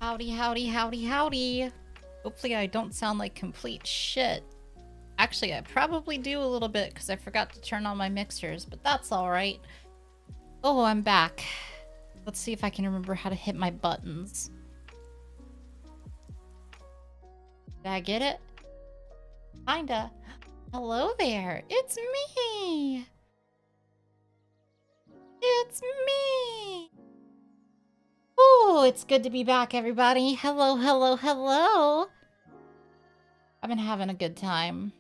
Howdy, howdy, howdy, howdy. Hopefully I don't sound like complete shit. Actually, I probably do a little bit because I forgot to turn on my mixers, but that's alright. Oh, I'm back. Let's see if I can remember how to hit my buttons. Did I get it? Kinda. Hello there. It's me. It's me. Oh, it's good to be back, everybody. Hello, hello, hello. I've been having a good time.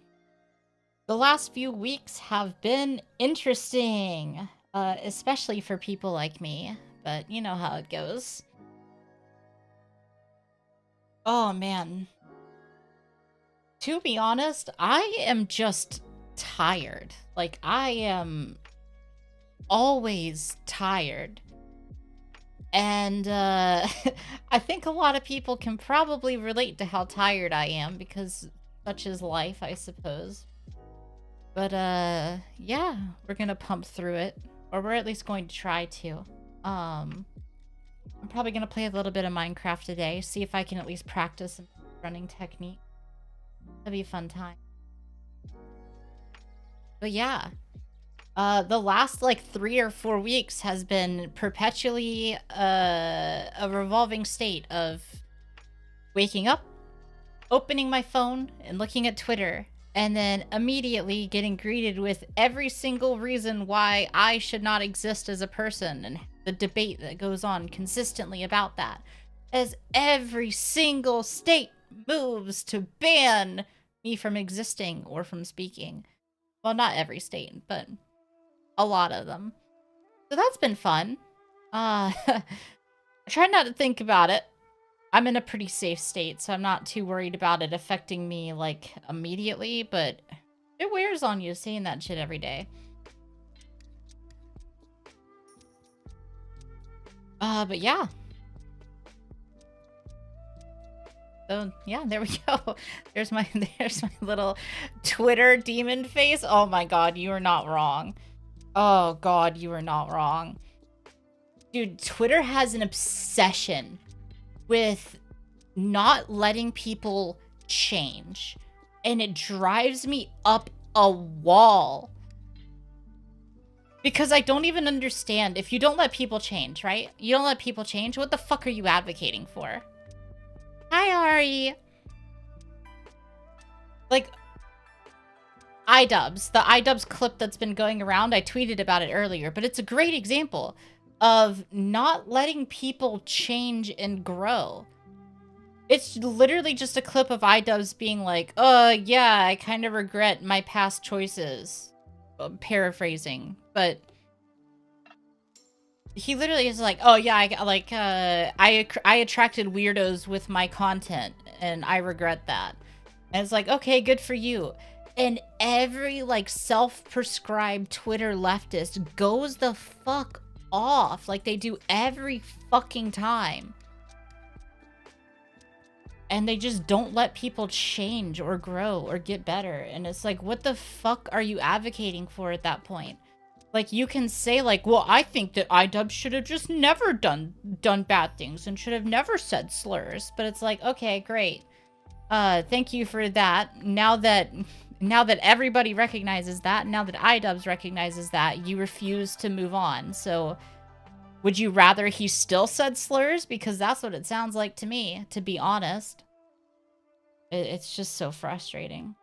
The last few weeks have been interesting, especially for people like me, but you know how it goes. Oh, man. To be honest, I am just tired. Like, I am always tired. And I think a lot of people can probably relate to how tired I am because such is life, I suppose. But yeah, we're gonna pump through it, or we're at least going to try to. I'm probably gonna play a little bit of Minecraft today, see if I can at least practice some running technique. That'd be a fun time. But yeah. The last like 3 or 4 weeks has been perpetually a revolving state of waking up, opening my phone, and looking at Twitter, and then immediately getting greeted with every single reason why I should not exist as a person, and the debate that goes on consistently about that, as every single state moves to ban me from existing or from speaking. Well, not every state, but a lot of them. So that's been fun. I try not to think about it. I'm in a pretty safe state, so I'm not too worried about it affecting me, like, immediately, but it wears on you seeing that shit every day. But yeah. So, yeah, there we go. There's my little Twitter demon face. Oh my god, you are not wrong. Oh god, you are not wrong. Dude, Twitter has an obsession with not letting people change. And it drives me up a wall. Because I don't even understand. If you don't let people change, right? You don't let people change, what the fuck are you advocating for? Hi, Ari. Like, iDubbbz. The iDubbbz clip that's been going around, I tweeted about it earlier, but it's a great example of not letting people change and grow. It's literally just a clip of iDubbbz being like, yeah, I kind of regret my past choices. Paraphrasing, but he literally is like, oh yeah, I attracted weirdos with my content, and I regret that. And it's like, okay, good for you. And every, like, self-prescribed Twitter leftist goes the fuck off, like they do every fucking time. And they just don't let people change or grow or get better. And it's like, what the fuck are you advocating for at that point? Like, you can say, like, well, I think that iDubbbz should have just never done bad things and should have never said slurs. But it's like, okay, great. Thank you for that. Now that everybody recognizes that, now that iDubbbz recognizes that, you refuse to move on. So, would you rather he still said slurs? Because that's what it sounds like to me, to be honest. It's just so frustrating.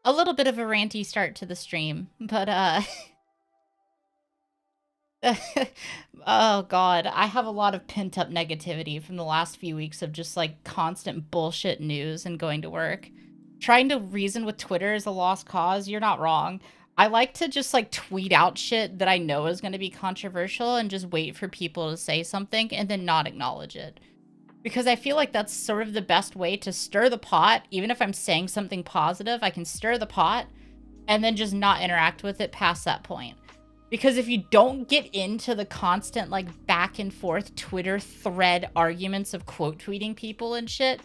A little bit of a ranty start to the stream, but oh god, I have a lot of pent-up negativity from the last few weeks of just, like, constant bullshit news and going to work. Trying to reason with Twitter is a lost cause. You're not wrong. I like to just, like, tweet out shit that I know is going to be controversial and just wait for people to say something and then not acknowledge it. Because I feel like that's sort of the best way to stir the pot. Even if I'm saying something positive, I can stir the pot and then just not interact with it past that point. Because if you don't get into the constant, like, back and forth Twitter thread arguments of quote tweeting people and shit,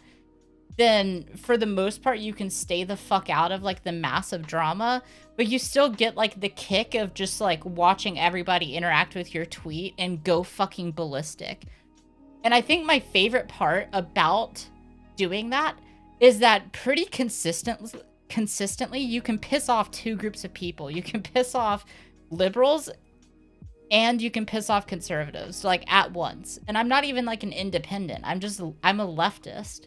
then for the most part, you can stay the fuck out of like the massive drama, but you still get like the kick of just like watching everybody interact with your tweet and go fucking ballistic. And I think my favorite part about doing that is that pretty consistently you can piss off two groups of people. You can piss off liberals and you can piss off conservatives, like, at once. And I'm not even like an independent. I'm a leftist.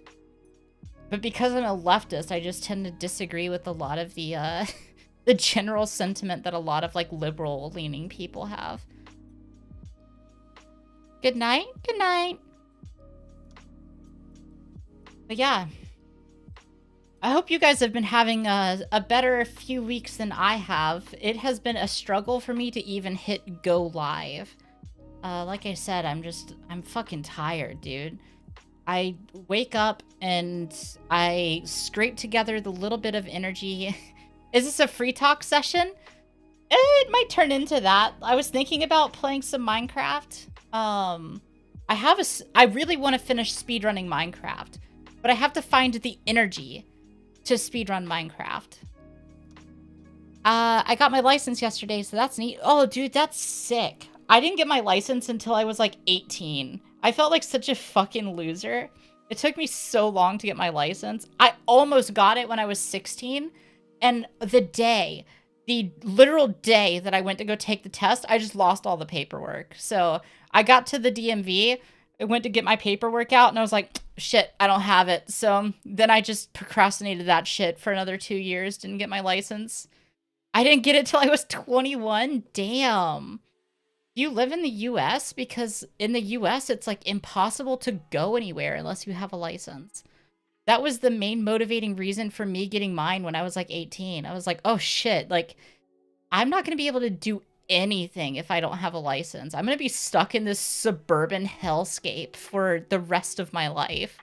But because I'm a leftist, I just tend to disagree with a lot of the the general sentiment that a lot of like liberal leaning people have. Good night. Good night. But yeah, I hope you guys have been having a better few weeks than I have. It has been a struggle for me to even hit go live. Like I said, I'm fucking tired, dude. I wake up and I scrape together the little bit of energy. Is this a free talk session? It might turn into that. I was thinking about playing some Minecraft. I really want to finish speedrunning Minecraft, but I have to find the energy to speedrun Minecraft. I got my license yesterday, so that's neat. Oh, dude, that's sick. I didn't get my license until I was like 18. I felt like such a fucking loser. It took me so long to get my license. I almost got it when I was 16. And the literal day that I went to go take the test, I just lost all the paperwork. So I got to the DMV, I went to get my paperwork out, and I was like, shit, I don't have it. So then I just procrastinated that shit for another 2 years, didn't get my license. I didn't get it till I was 21. Damn. You live in the US? Because in the US, it's like impossible to go anywhere unless you have a license. That was the main motivating reason for me getting mine when I was like 18. I was like, oh shit, like, I'm not going to be able to do anything if I don't have a license. I'm going to be stuck in this suburban hellscape for the rest of my life.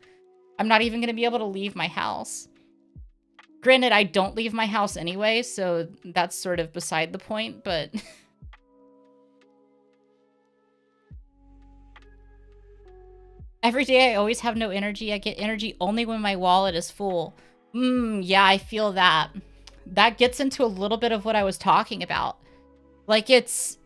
I'm not even going to be able to leave my house. Granted, I don't leave my house anyway, so that's sort of beside the point, but... Every day I always have no energy. I get energy only when my wallet is full. Yeah, I feel that. That gets into a little bit of what I was talking about. Like, it's...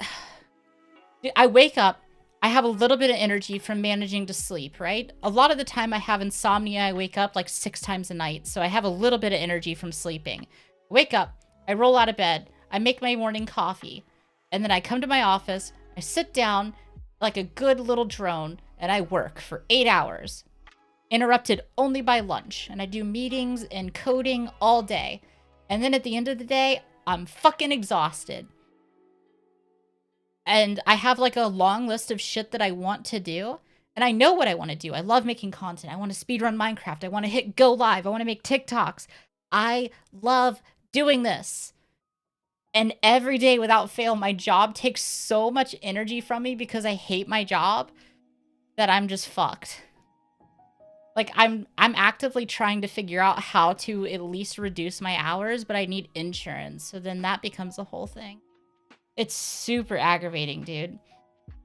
I wake up, I have a little bit of energy from managing to sleep, right? A lot of the time I have insomnia. I wake up like 6 times a night, so I have a little bit of energy from sleeping. I wake up, I roll out of bed, I make my morning coffee, and then I come to my office, I sit down like a good little drone, and I work for 8 hours, interrupted only by lunch, and I do meetings and coding all day. And then at the end of the day, I'm fucking exhausted. And I have like a long list of shit that I want to do, and I know what I want to do. I love making content. I want to speedrun Minecraft. I want to hit go live. I want to make TikToks. I love doing this. And every day without fail, my job takes so much energy from me because I hate my job that I'm just fucked. Like, I'm actively trying to figure out how to at least reduce my hours, but I need insurance. So then that becomes the whole thing. It's super aggravating, dude.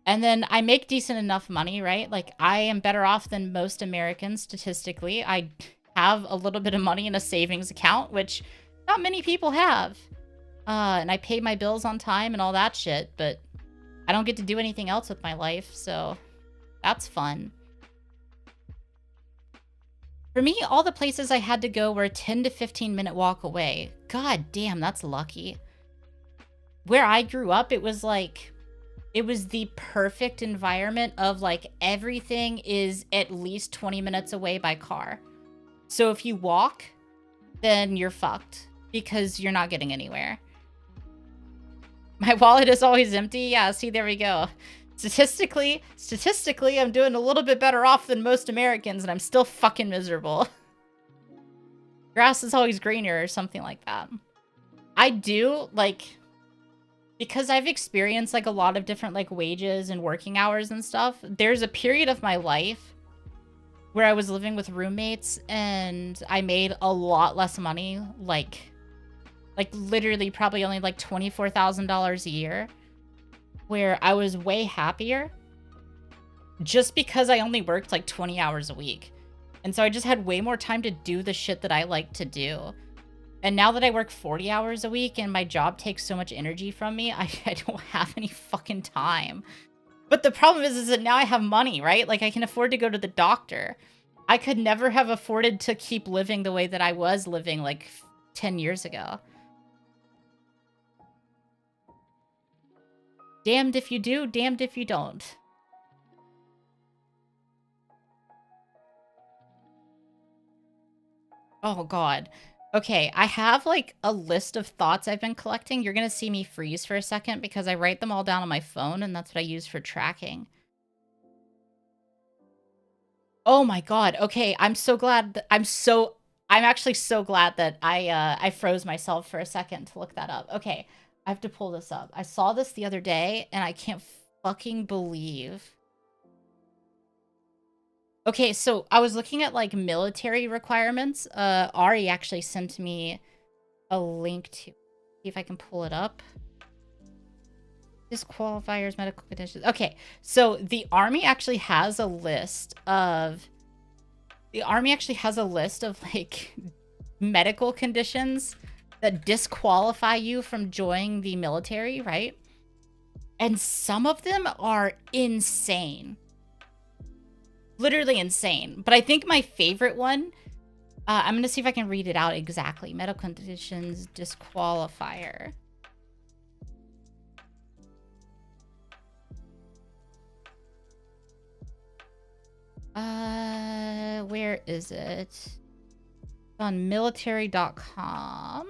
And then I make decent enough money, right? Like, I am better off than most Americans statistically. I have a little bit of money in a savings account, which not many people have. And I pay my bills on time and all that shit, but I don't get to do anything else with my life, so that's fun. For me, all the places I had to go were a 10 to 15 minute walk away. God damn, that's lucky. Where I grew up, it was like, it was the perfect environment of like everything is at least 20 minutes away by car. So if you walk, then you're fucked because you're not getting anywhere. My wallet is always empty. Yeah, see, there we go. Statistically, I'm doing a little bit better off than most Americans, and I'm still fucking miserable. Grass is always greener or something like that. I do, like, because I've experienced, like, a lot of different, like, wages and working hours and stuff, there's a period of my life where I was living with roommates, and I made a lot less money, like literally probably only, like, $24,000 a year, where I was way happier just because I only worked like 20 hours a week. And so I just had way more time to do the shit that I like to do. And now that I work 40 hours a week and my job takes so much energy from me, I don't have any fucking time. But the problem is that now I have money, right? Like, I can afford to go to the doctor. I could never have afforded to keep living the way that I was living, like, 10 years ago. Damned if you do, damned if you don't. Oh, God. Okay, I have, like, a list of thoughts I've been collecting. You're gonna see me freeze for a second because I write them all down on my phone, and that's what I use for tracking. Oh my God. Okay, I'm so glad that I'm actually so glad that I froze myself for a second to look that up. Okay, I have to pull this up. I saw this the other day, and I can't fucking believe. Okay, so I was looking at, like, military requirements. Ari actually sent me a link to. See if I can pull it up. Disqualifiers, medical conditions. Okay, so the Army actually has a list of... like, medical conditions that disqualify you from joining the military, right? And some of them are insane. Literally insane. But I think my favorite one, I'm going to see if I can read it out exactly. Medical conditions disqualifier. Where is it? It's on military.com.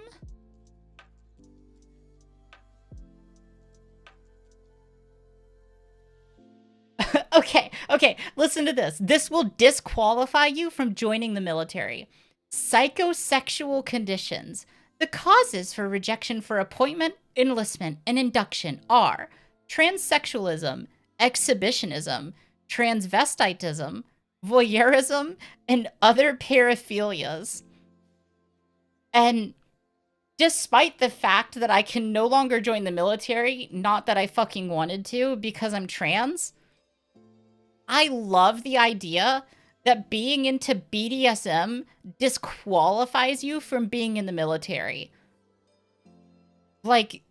Okay, listen to this. This will disqualify you from joining the military. Psychosexual conditions. The causes for rejection for appointment, enlistment, and induction are transsexualism, exhibitionism, transvestitism, voyeurism, and other paraphilias. And despite the fact that I can no longer join the military, not that I fucking wanted to because I'm trans, I love the idea that being into BDSM disqualifies you from being in the military. Like,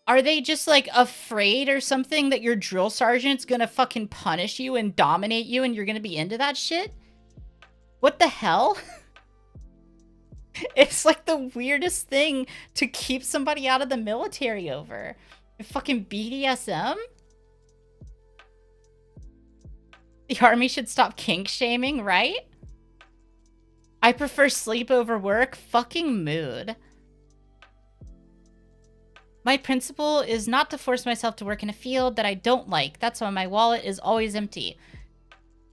are they just, like, afraid or something that your drill sergeant's gonna fucking punish you and dominate you and you're gonna be into that shit? What the hell? It's, like, the weirdest thing to keep somebody out of the military over. Fucking BDSM? The Army should stop kink shaming, right? I prefer sleep over work. Fucking mood. My principle is not to force myself to work in a field that I don't like. That's why my wallet is always empty.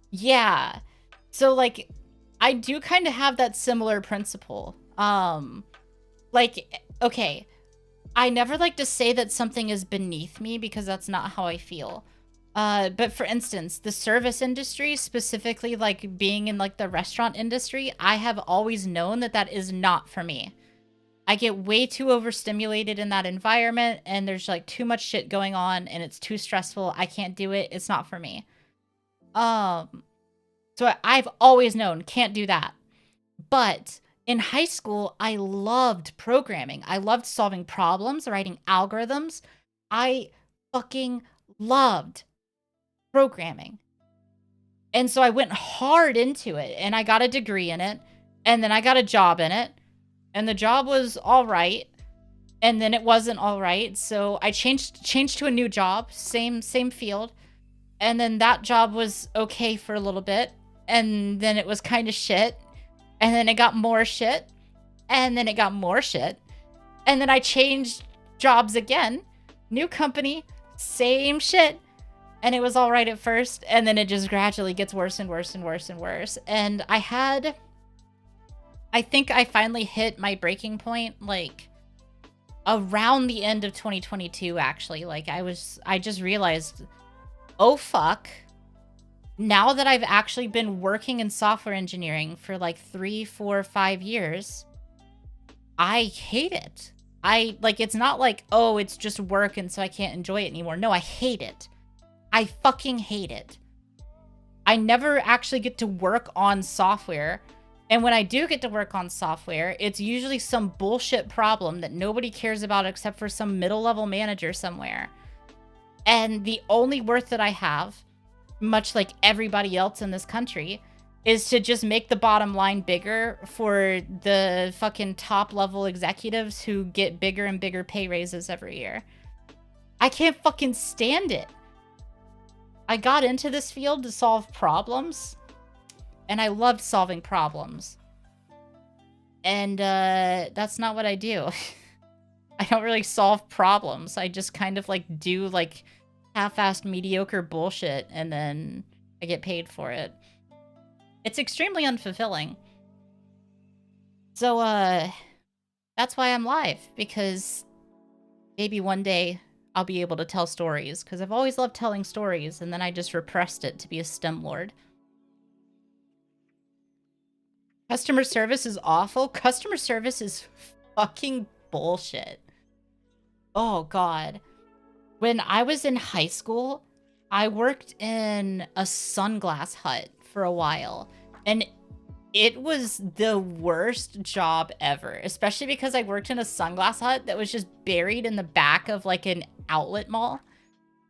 Yeah. So, like, I do kind of have that similar principle. Like, okay, I never like to say that something is beneath me because that's not how I feel. But for instance, the service industry, specifically like being in like the restaurant industry, I have always known that that is not for me. I get way too overstimulated in that environment and there's like too much shit going on and it's too stressful. I can't do it. It's not for me. So I've always known can't do that. But in high school, I loved programming. I loved solving problems, writing algorithms. I fucking loved programming. And so I went hard into it and I got a degree in it and then I got a job in it and the job was all right and then it wasn't all right. So I changed to a new job, same field. And then that job was okay for a little bit and then it was kind of shit and then it got more shit and then it got more shit and then I changed jobs again, new company, same shit. And it was all right at first, and then it just gradually gets worse and worse and worse and worse. And I think I finally hit my breaking point, like, around the end of 2022, actually. Like, I just realized, oh, fuck. Now that I've actually been working in software engineering for, like, 3, 4, 5 years, I hate it. It's not like, oh, it's just work, and so I can't enjoy it anymore. No, I hate it. I fucking hate it. I never actually get to work on software. And when I do get to work on software, it's usually some bullshit problem that nobody cares about except for some middle-level manager somewhere. And the only worth that I have, much like everybody else in this country, is to just make the bottom line bigger for the fucking top-level executives who get bigger and bigger pay raises every year. I can't fucking stand it. I got into this field to solve problems, and I loved solving problems. And that's not what I do. I don't really solve problems. I just kind of like do like half-assed mediocre bullshit, and then I get paid for it. It's extremely unfulfilling. So that's why I'm live, because maybe one day I'll be able to tell stories, because I've always loved telling stories, and then I just repressed it to be a STEM lord. Customer service is awful. Customer service is fucking bullshit. Oh, God. When I was in high school, I worked in a Sunglass Hut for a while, and it was the worst job ever, especially because I worked in a Sunglass Hut that was just buried in the back of like an outlet mall.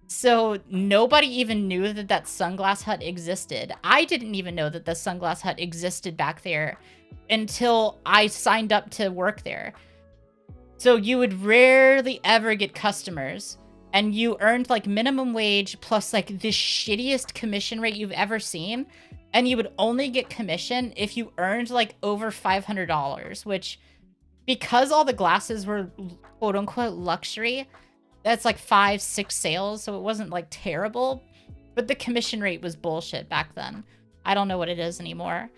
So nobody even knew that that Sunglass Hut existed. I didn't even know that the Sunglass Hut existed back there until I signed up to work there. So you would rarely ever get customers, and you earned like minimum wage plus like the shittiest commission rate you've ever seen. And you would only get commission if you earned like over $500, which, because all the glasses were quote unquote luxury, that's like 5-6 sales. So it wasn't like terrible, but the commission rate was bullshit back then. I don't know what it is anymore.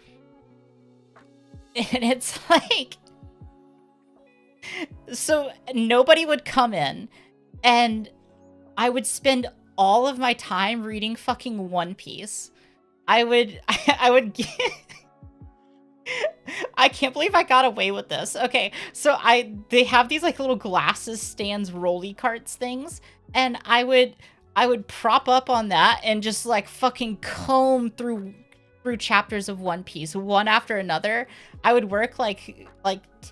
And it's like, so nobody would come in, and I would spend all of my time reading fucking One Piece. I would I can't believe I got away with this. Okay, so they have these like little glasses stands, rolly carts things, and I would prop up on that and just like fucking comb through chapters of One Piece one after another. I would work like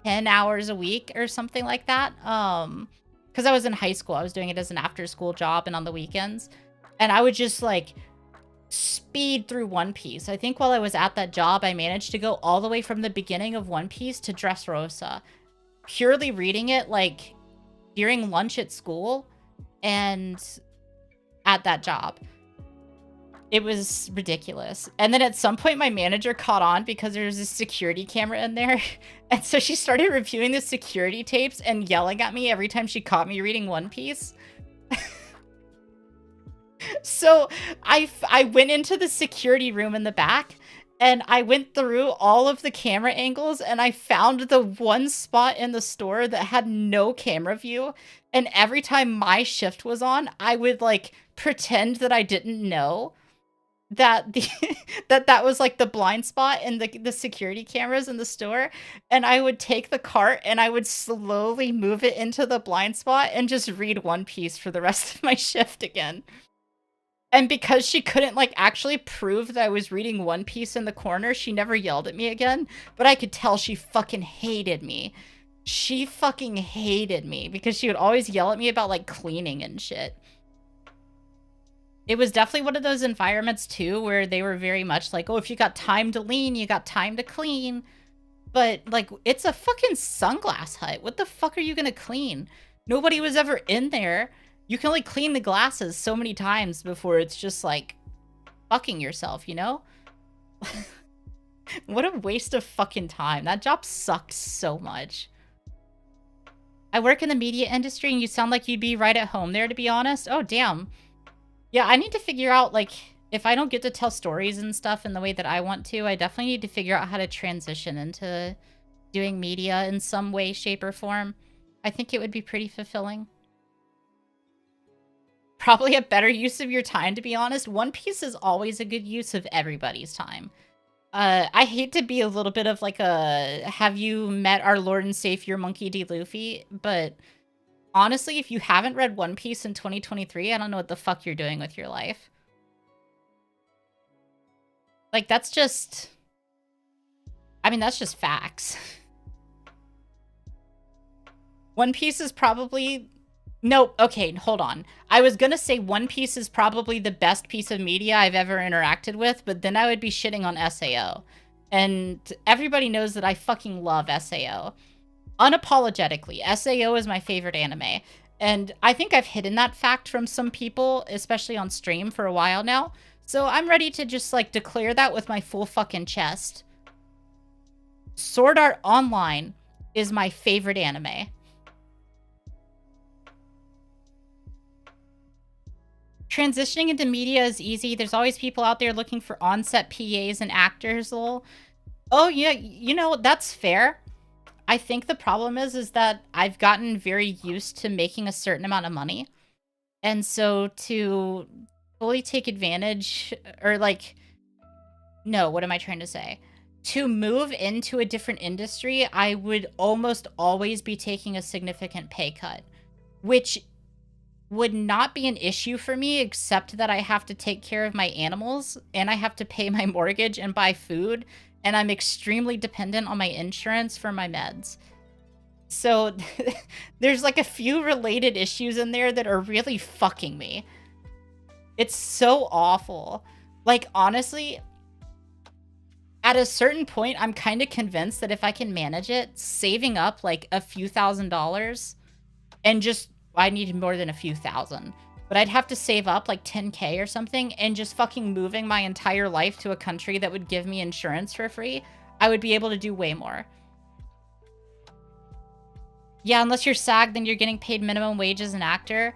10 hours a week or something like that. Because I was in high school, I was doing it as an after-school job and on the weekends, and I would just like speed through One Piece. I think while I was at that job, I managed to go all the way from the beginning of One Piece to Dressrosa, purely reading it like during lunch at school and at that job. It was ridiculous. And then at some point my manager caught on because there was a security camera in there. And so she started reviewing the security tapes and yelling at me every time she caught me reading One Piece. So I went into the security room in the back, and I went through all of the camera angles, and I found the one spot in the store that had no camera view. And every time my shift was on, I would like pretend that I didn't know that that was like the blind spot in the security cameras in the store, and I would take the cart and I would slowly move it into the blind spot and just read One Piece for the rest of my shift again. And because she couldn't, like, actually prove that I was reading One Piece in the corner, she never yelled at me again. But I could tell she fucking hated me. She fucking hated me because she would always yell at me about, like, cleaning and shit. It was definitely one of those environments, too, where they were very much like, oh, if you got time to lean, you got time to clean. But, like, it's a fucking Sunglass Hut. What the fuck are you gonna clean? Nobody was ever in there. You can only clean the glasses so many times before it's just like fucking yourself, you know? What a waste of fucking time. That job sucks so much. I work in the media industry, and you sound like you'd be right at home there, to be honest. Oh, damn. Yeah, I need to figure out, like, if I don't get to tell stories and stuff in the way that I want to, I definitely need to figure out how to transition into doing media in some way, shape, or form. I think it would be pretty fulfilling. Probably a better use of your time, to be honest. One Piece is always a good use of everybody's time. I hate to be a little bit of like a, have you met our Lord and Savior Monkey D. Luffy? But honestly, if you haven't read One Piece in 2023, I don't know what the fuck you're doing with your life. Like, that's just... I mean, that's just facts. One Piece is probably... Nope, okay, hold on. I was gonna say One Piece is probably the best piece of media I've ever interacted with, but then I would be shitting on SAO. And everybody knows that I fucking love SAO. Unapologetically, SAO is my favorite anime. And I think I've hidden that fact from some people, especially on stream, for a while now. So I'm ready to just, like, declare that with my full fucking chest. Sword Art Online is my favorite anime. Transitioning into media is easy. There's always people out there looking for on-set PAs and actors. Oh, yeah, you know, that's fair. I think the problem is that I've gotten very used to making a certain amount of money. And so to fully take advantage, or like, no, what am I trying to say? To move into a different industry, I would almost always be taking a significant pay cut, which would not be an issue for me, except that I have to take care of my animals and I have to pay my mortgage and buy food, and I'm extremely dependent on my insurance for my meds. So there's like a few related issues in there that are really fucking me. It's so awful. Like, honestly, at a certain point, I'm kind of convinced that if I can manage it, saving up like a few $1,000s and just, I need more than a few thousand, but I'd have to save up like 10K or something, and just fucking moving my entire life to a country that would give me insurance for free, I would be able to do way more. Yeah, unless you're SAG, then you're getting paid minimum wage as an actor.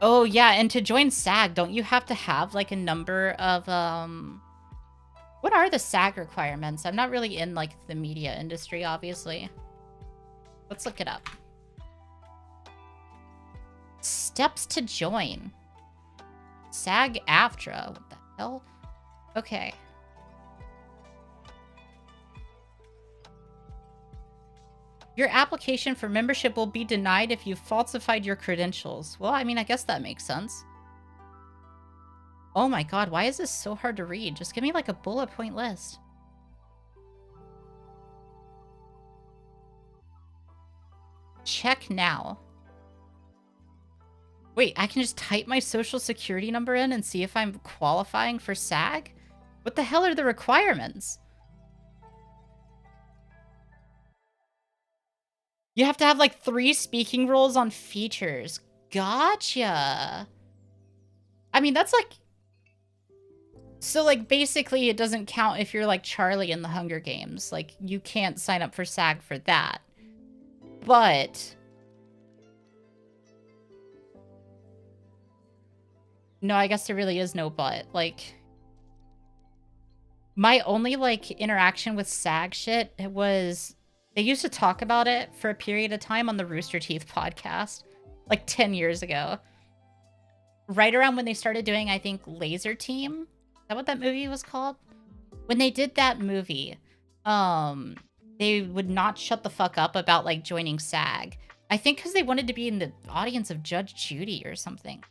Oh, yeah, and to join SAG, don't you have to have like a number of, what are the SAG requirements? I'm not really in like the media industry, obviously. Let's look it up. Steps to join. SAG-AFTRA. What the hell? Okay. Your application for membership will be denied if you falsified your credentials. Well, I mean, I guess that makes sense. Oh my god, why is this so hard to read? Just give me like a bullet point list. Check now. Wait, I can just type my social security number in and see if I'm qualifying for SAG? What the hell are the requirements? You have to have like 3 speaking roles on features. Gotcha. I mean, that's like... So, like, basically it doesn't count if you're like Charlie in the Hunger Games. Like, you can't sign up for SAG for that. But... No, I guess there really is no but. Like, my only, like, interaction with SAG shit was... They used to talk about it for a period of time on the Rooster Teeth podcast. Like, 10 years ago. Right around when they started doing, I think, Laser Team? Is that what that movie was called? When they did that movie, they would not shut the fuck up about, like, joining SAG. I think because they wanted to be in the audience of Judge Judy or something.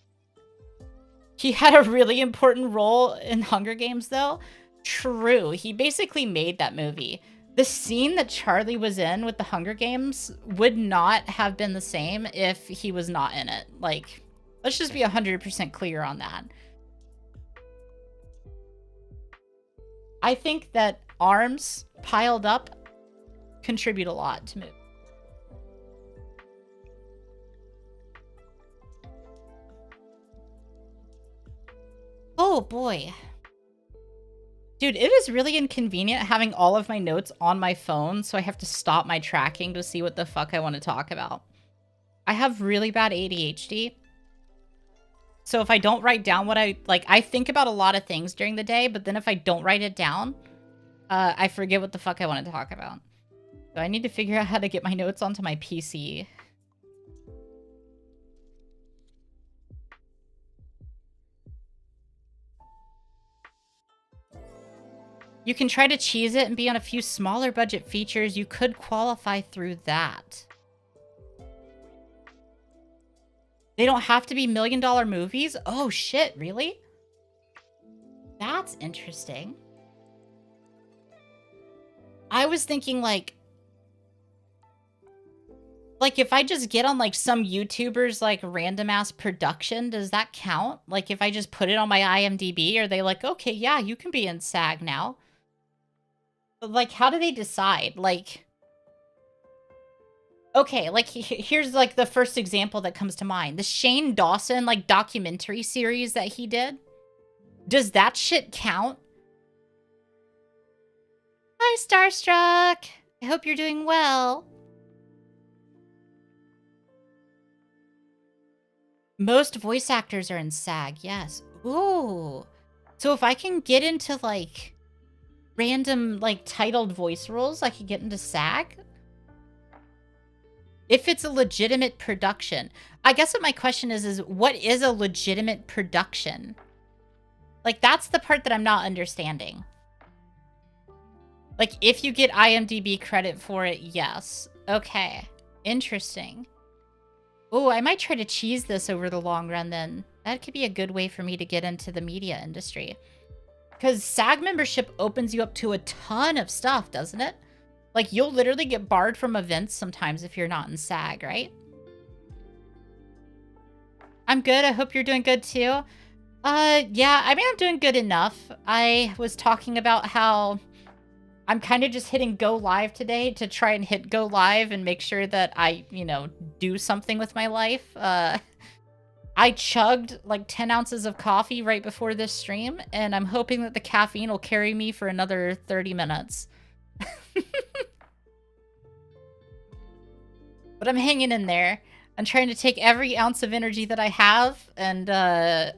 He had a really important role in Hunger Games, though. True. He basically made that movie. The scene that Charlie was in with the Hunger Games would not have been the same if he was not in it. Like, let's just be 100% clear on that. I think that arms piled up contribute a lot to movies. Oh boy. Dude, it is really inconvenient having all of my notes on my phone, so I have to stop my tracking to see what the fuck I want to talk about. I have really bad ADHD. So if I don't write down what I think about a lot of things during the day, but then if I don't write it down, I forget what the fuck I want to talk about. So I need to figure out how to get my notes onto my PC. You can try to cheese it and be on a few smaller budget features. You could qualify through that. They don't have to be $1 million movies? Oh shit, really? That's interesting. I was thinking like if I just get on like some YouTuber's like random ass production, does that count? Like if I just put it on my IMDb, are they like, okay, yeah, you can be in SAG now? But like, how do they decide? Like, okay, like here's like the first example that comes to mind. The Shane Dawson like documentary series that he did. Does that shit count? Hi, Starstruck. I hope you're doing well. Most voice actors are in SAG, yes. Ooh. So if I can get into like random like titled voice roles, I could get into SAG? If it's a legitimate production. I guess what my question is what is a legitimate production? Like that's the part that I'm not understanding. Like if you get IMDb credit for it, yes. Okay. Interesting. Oh, I might try to cheese this over the long run then. That could be a good way for me to get into the media industry. Because SAG membership opens you up to a ton of stuff, doesn't it? Like, you'll literally get barred from events sometimes if you're not in SAG, right? I'm good. I hope you're doing good too. Yeah, I mean, I'm doing good enough. I was talking about how I'm kind of just hitting go live today to try and hit go live and make sure that I, you know, do something with my life. I chugged like 10 ounces of coffee right before this stream, and I'm hoping that the caffeine will carry me for another 30 minutes. But I'm hanging in there. I'm trying to take every ounce of energy that I have and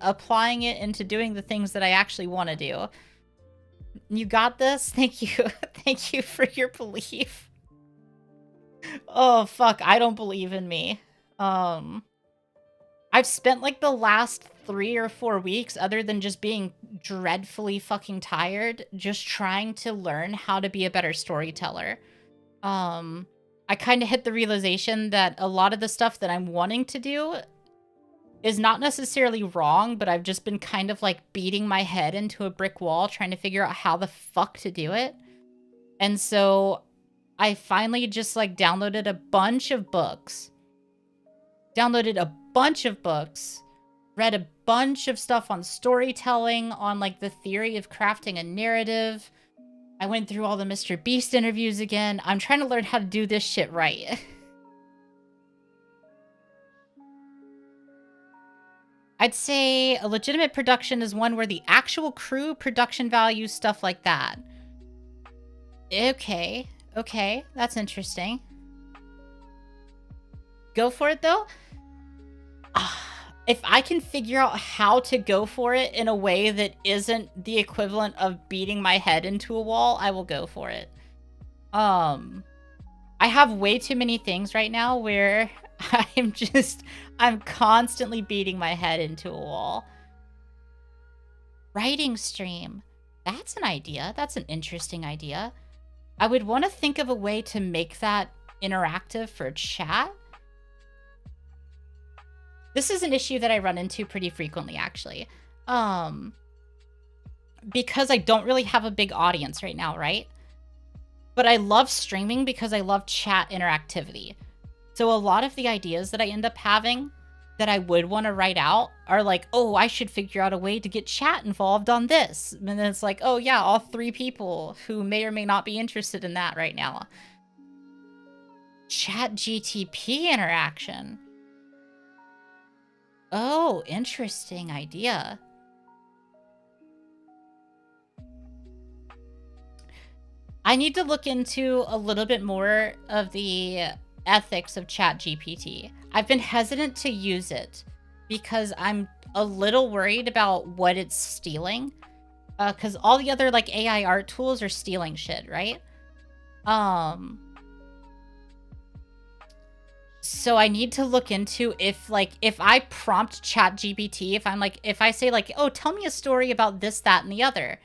applying it into doing the things that I actually want to do. You got this? Thank you. Thank you for your belief. Oh, fuck. I don't believe in me. I've spent like the last 3 or 4 weeks, other than just being dreadfully fucking tired, just trying to learn how to be a better storyteller. I kind of hit the realization that a lot of the stuff that I'm wanting to do is not necessarily wrong, but I've just been kind of like beating my head into a brick wall trying to figure out how the fuck to do it. And so I finally just like downloaded a bunch of books. Read a bunch of stuff on storytelling, on like the theory of crafting a narrative. I went through all the Mr. Beast interviews again. I'm trying to learn how to do this shit right. I'd say a legitimate production is one where the actual crew, production value, stuff like that. Okay. Okay. That's interesting. Go for it, though? If I can figure out how to go for it in a way that isn't the equivalent of beating my head into a wall, I will go for it. I have way too many things right now where I'm constantly beating my head into a wall. Writing stream. That's an idea. That's an interesting idea. I would want to think of a way to make that interactive for chat. This is an issue that I run into pretty frequently, actually. Because I don't really have a big audience right now, right? But I love streaming because I love chat interactivity. So a lot of the ideas that I end up having that I would want to write out are like, oh, I should figure out a way to get chat involved on this. And then it's like, oh yeah, all 3 people who may or may not be interested in that right now. Chat GTP interaction. Oh, interesting idea. I need to look into a little bit more of the ethics of ChatGPT. I've been hesitant to use it because I'm a little worried about what it's stealing. Because all the other like AI art tools are stealing shit, right? So I need to look into if I prompt ChatGPT, if I say like, oh, tell me a story about this, that, and the other,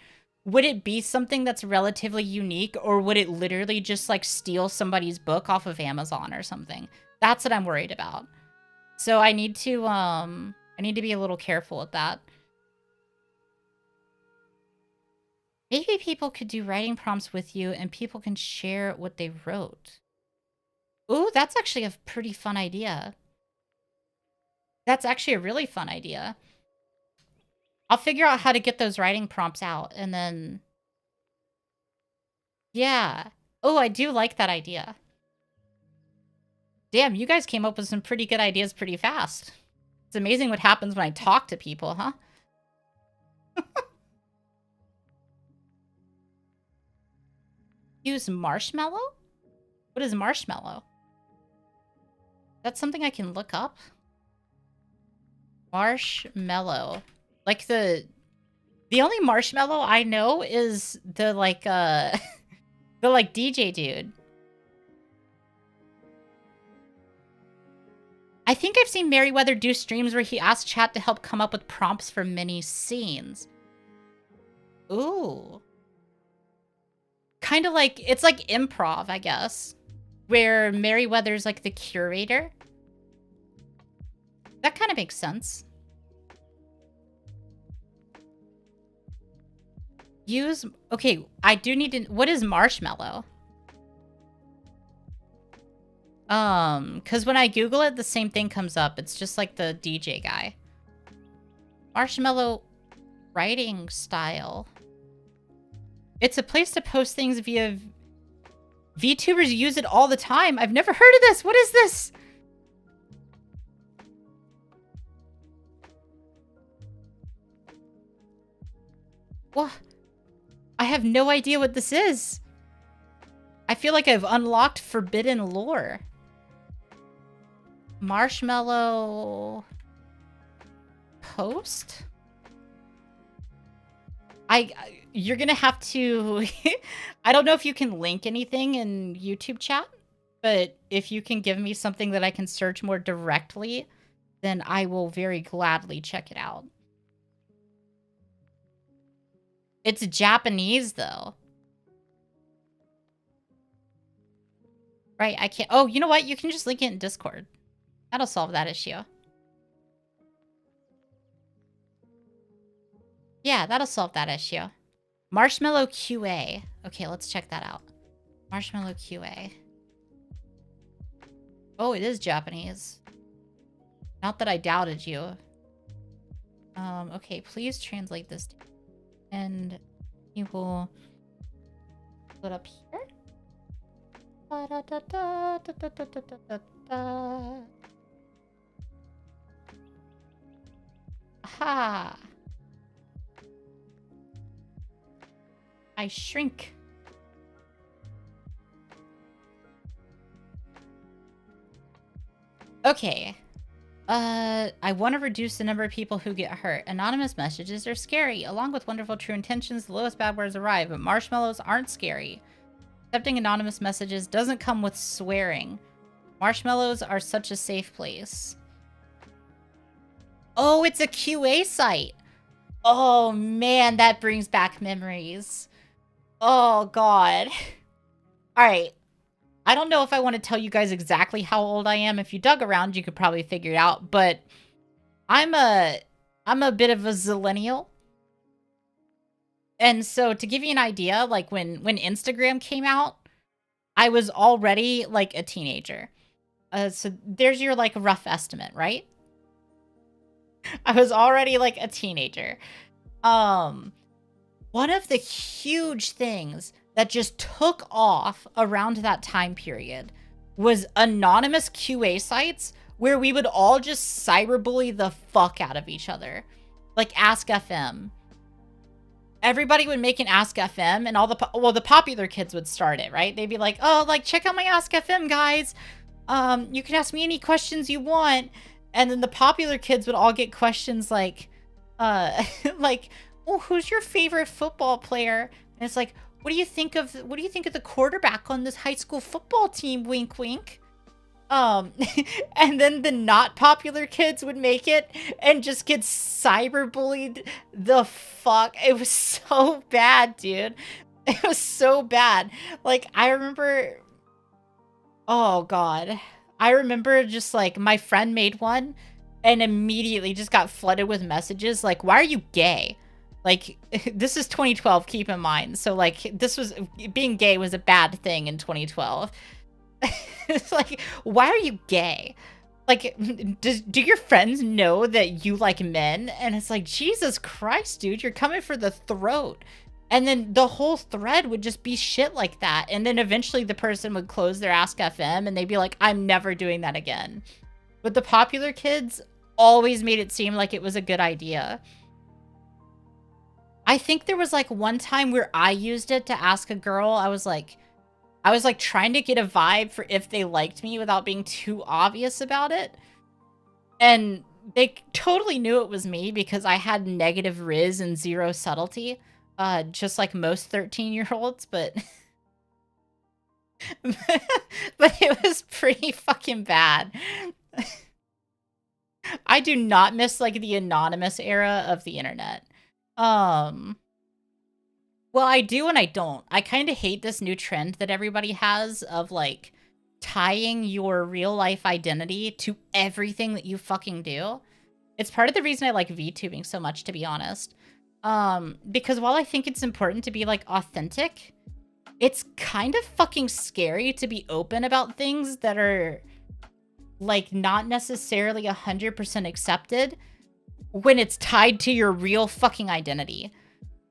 would it be something that's relatively unique, or would it literally just like steal somebody's book off of Amazon or something? That's what I'm worried about. So I need to be a little careful with that. Maybe people could do writing prompts with you and people can share what they wrote. Ooh, that's actually a pretty fun idea. That's actually a really fun idea. I'll figure out how to get those writing prompts out and then... Yeah. Oh, I do like that idea. Damn, you guys came up with some pretty good ideas pretty fast. It's amazing what happens when I talk to people, huh? Use marshmallow? What is marshmallow? That's something I can look up? Marshmallow. Like the only marshmallow I know is the like the like DJ dude. I think I've seen Merryweather do streams where he asks chat to help come up with prompts for mini scenes. Ooh. Kind of like, it's like improv, I guess. Where Merryweather's like the curator. That kind of makes sense. Use... Okay, I do need to... What is marshmallow? Because when I Google it, the same thing comes up. It's just like the DJ guy. Marshmallow writing style. It's a place to post things via... VTubers use it all the time. I've never heard of this. What is this? What? I have no idea what this is. I feel like I've unlocked forbidden lore. Marshmallow... post? You're gonna have to... I don't know if you can link anything in YouTube chat, but if you can give me something that I can search more directly, then I will very gladly check it out. It's Japanese, though. Right, I can't... Oh, you know what? You can just link it in Discord. That'll solve that issue. Yeah, that'll solve that issue. Marshmallow QA. Okay, let's check that out. Marshmallow QA. Oh, it is Japanese. Not that I doubted you. Okay, please translate this. And you will put up here. Aha! I shrink. Okay. I want to reduce the number of people who get hurt. Anonymous messages are scary. Along with wonderful true intentions, the lowest bad words arrive, but marshmallows aren't scary. Accepting anonymous messages doesn't come with swearing. Marshmallows are such a safe place. Oh, it's a QA site. Oh, man, that brings back memories. Oh, God. All right. I don't know if I want to tell you guys exactly how old I am. If you dug around, you could probably figure it out. But I'm a bit of a zillennial. And so to give you an idea, like when Instagram came out, I was already like a teenager. So there's your like rough estimate, right? I was already like a teenager. One of the huge things that just took off around that time period was anonymous QA sites where we would all just cyberbully the fuck out of each other. Like Ask FM. Everybody would make an Ask FM and all the popular kids would start it, right? They'd be like, oh, like, check out my Ask FM, guys. You can ask me any questions you want. And then the popular kids would all get questions like, like, oh, who's your favorite football player? And it's like, what do you think of the quarterback on this high school football team? Wink, wink. And then the not popular kids would make it and just get cyberbullied the fuck. It was so bad, dude. It was so bad. Like, I remember... Oh, God. I remember just, like, my friend made one and immediately just got flooded with messages like, why are you gay? Like, this is 2012, keep in mind. So, like, being gay was a bad thing in 2012. It's like, why are you gay? Like, do your friends know that you like men? And it's like, Jesus Christ, dude, you're coming for the throat. And then the whole thread would just be shit like that. And then eventually the person would close their Ask FM and they'd be like, I'm never doing that again. But the popular kids always made it seem like it was a good idea. I think there was like one time where I used it to ask a girl. I was like trying to get a vibe for if they liked me without being too obvious about it. And they totally knew it was me because I had negative riz and zero subtlety. Just like most 13-year-olds, but but it was pretty fucking bad. I do not miss like the anonymous era of the internet. Well, I do and I don't. I kind of hate this new trend that everybody has of like tying your real life identity to everything that you fucking do. It's part of the reason I like VTubing so much, to be honest. Because while I think it's important to be like authentic, it's kind of fucking scary to be open about things that are like not necessarily 100% accepted when it's tied to your real fucking identity.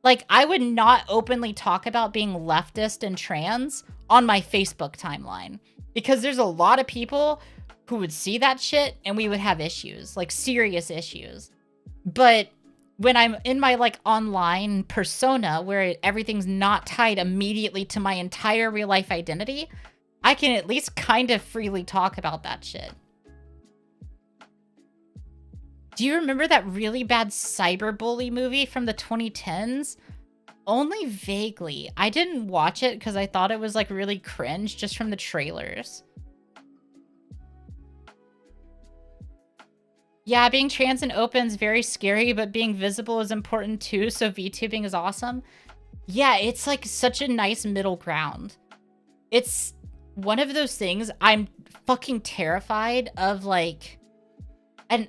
Like, I would not openly talk about being leftist and trans on my Facebook timeline because there's a lot of people who would see that shit and we would have issues, like serious issues. But when I'm in my like online persona where everything's not tied immediately to my entire real life identity, I can at least kind of freely talk about that shit. Do you remember that really bad cyberbully movie from the 2010s? Only vaguely. I didn't watch it because I thought it was like really cringe just from the trailers. Yeah, being trans and open is very scary, but being visible is important too, so VTubing is awesome. Yeah, it's like such a nice middle ground. It's one of those things I'm fucking terrified of, like... And...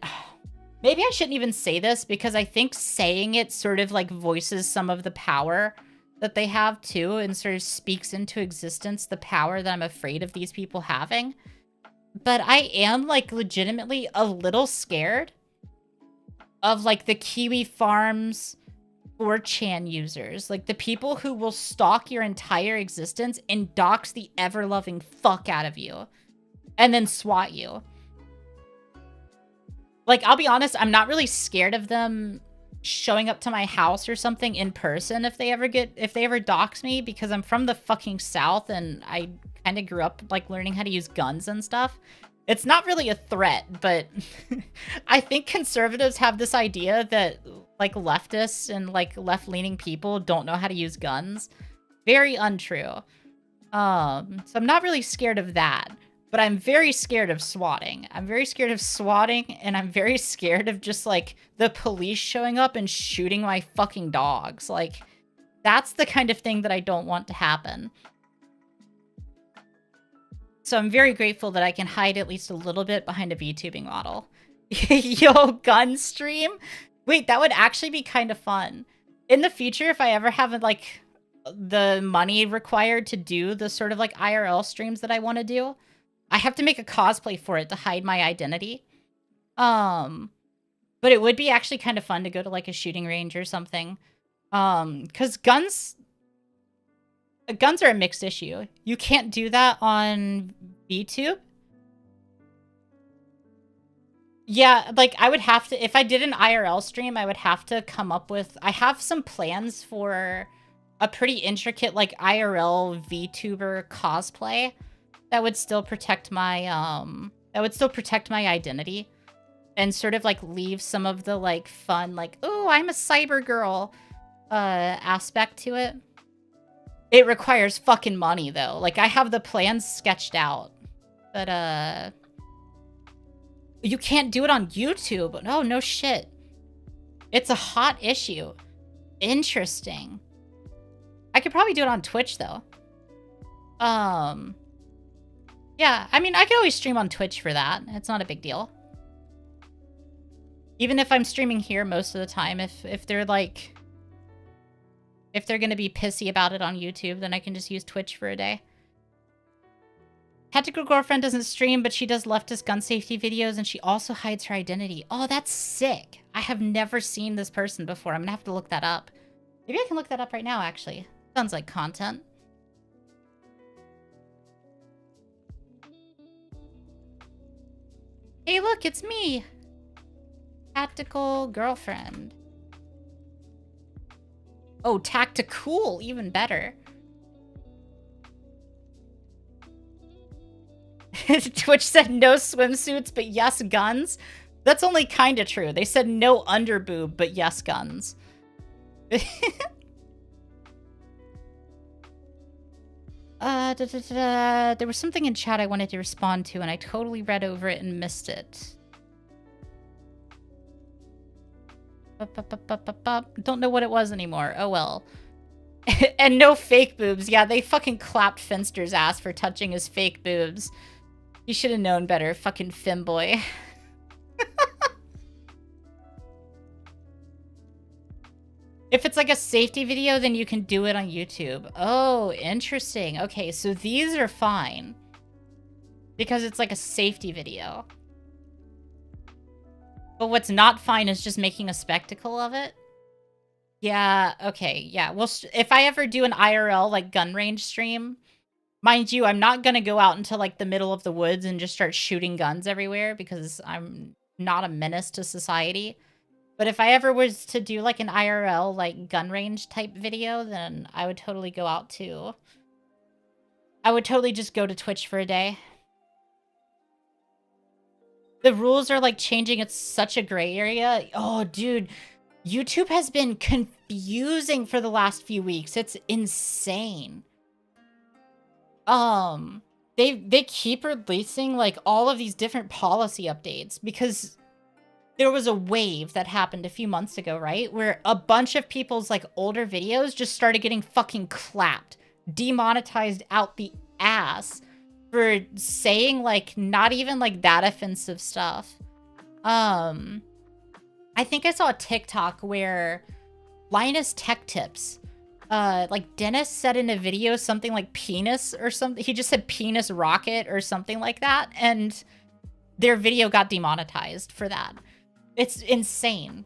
Maybe I shouldn't even say this because I think saying it sort of like voices some of the power that they have too and sort of speaks into existence the power that I'm afraid of these people having. But I am like legitimately a little scared of like the Kiwi Farms 4chan users. Like the people who will stalk your entire existence and dox the ever-loving fuck out of you and then swat you. Like, I'll be honest, I'm not really scared of them showing up to my house or something in person if they ever dox me, because I'm from the fucking South and I kind of grew up like learning how to use guns and stuff. It's not really a threat, but I think conservatives have this idea that like leftists and like left-leaning people don't know how to use guns. Very untrue. So I'm not really scared of that. But I'm very scared of swatting. I'm very scared of swatting, and I'm very scared of just, like, the police showing up and shooting my fucking dogs. Like, that's the kind of thing that I don't want to happen. So I'm very grateful that I can hide at least a little bit behind a VTubing model. Yo, gun stream? Wait, that would actually be kind of fun. In the future, if I ever have, like, the money required to do the sort of, like, IRL streams that I want to do, I have to make a cosplay for it to hide my identity. But it would be actually kind of fun to go to like a shooting range or something. Because guns are a mixed issue. You can't do that on VTube. Yeah, like I would have to, if I did an IRL stream, I would have to come up with, I have some plans for a pretty intricate like IRL VTuber cosplay. That would still protect my identity and sort of like leave some of the like fun, like, oh, I'm a cyber girl aspect to it. It requires fucking money though. Like I have the plans sketched out, but you can't do it on YouTube. Oh, no shit. It's a hot issue. Interesting. I could probably do it on Twitch though. Yeah, I mean, I could always stream on Twitch for that. It's not a big deal. Even if I'm streaming here most of the time, if they're like If they're going to be pissy about it on YouTube, then I can just use Twitch for a day. Tactical Girlfriend doesn't stream, but she does leftist gun safety videos, and she also hides her identity. Oh, that's sick. I have never seen this person before. I'm going to have to look that up. Maybe I can look that up right now, actually. Sounds like content. Hey, look, it's me. Tactical Girlfriend. Oh, Tactical, even better. Twitch said no swimsuits, but yes guns. That's only kind of true. They said no underboob, but yes guns. There was something in chat I wanted to respond to, and I totally read over it and missed it. Don't know what it was anymore. Oh well. And no fake boobs. Yeah, they fucking clapped Finster's ass for touching his fake boobs. You should have known better, fucking femboy. If it's like a safety video, then you can do it on YouTube. Oh, interesting. Okay, so these are fine. Because it's like a safety video. But what's not fine is just making a spectacle of it. Yeah, okay, yeah. Well, if I ever do an IRL, like, gun range stream, mind you, I'm not gonna go out into, like, the middle of the woods and just start shooting guns everywhere because I'm not a menace to society. But if I ever was to do, like, an IRL, like, gun range type video, then I would totally go out, too. I would totally just go to Twitch for a day. The rules are, like, changing. It's such a gray area. Oh, dude. YouTube has been confusing for the last few weeks. It's insane. They keep releasing, like, all of these different policy updates because there was a wave that happened a few months ago, right? Where a bunch of people's, like, older videos just started getting fucking clapped. Demonetized out the ass for saying, like, not even, like, that offensive stuff. I think I saw a TikTok where Linus Tech Tips, like, Dennis said in a video something like penis or something. He just said penis rocket or something like that, and their video got demonetized for that. It's insane.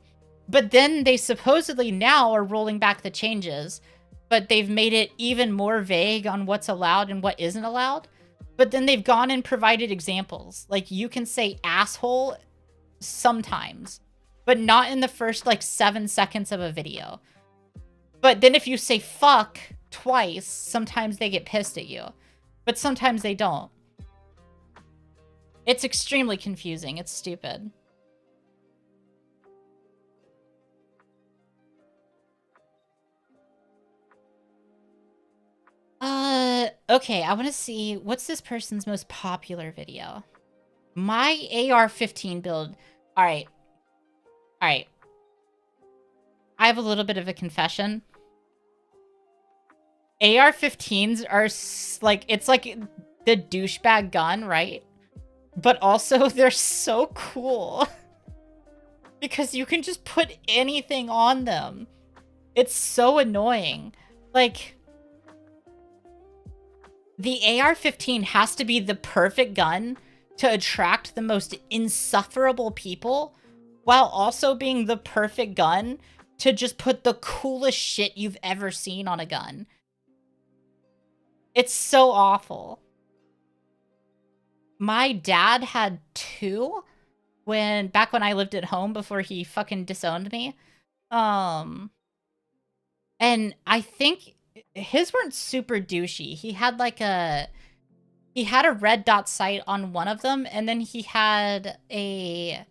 But then they supposedly now are rolling back the changes, but they've made it even more vague on what's allowed and what isn't allowed. But then they've gone and provided examples. Like, you can say asshole sometimes, but not in the first, like, 7 seconds of a video. But then if you say fuck twice, sometimes they get pissed at you. But sometimes they don't. It's extremely confusing. It's stupid. Okay, I want to see, what's this person's most popular video? My AR-15 build. Alright. Alright. I have a little bit of a confession. AR-15s are, like, it's like the douchebag gun, right? But also, they're so cool. Because you can just put anything on them. It's so annoying. Like, the AR-15 has to be the perfect gun to attract the most insufferable people, while also being the perfect gun to just put the coolest shit you've ever seen on a gun. It's so awful. My dad had 2 back when I lived at home before he fucking disowned me. And I think his weren't super douchey. He had like a red dot sight on one of them, and then he had it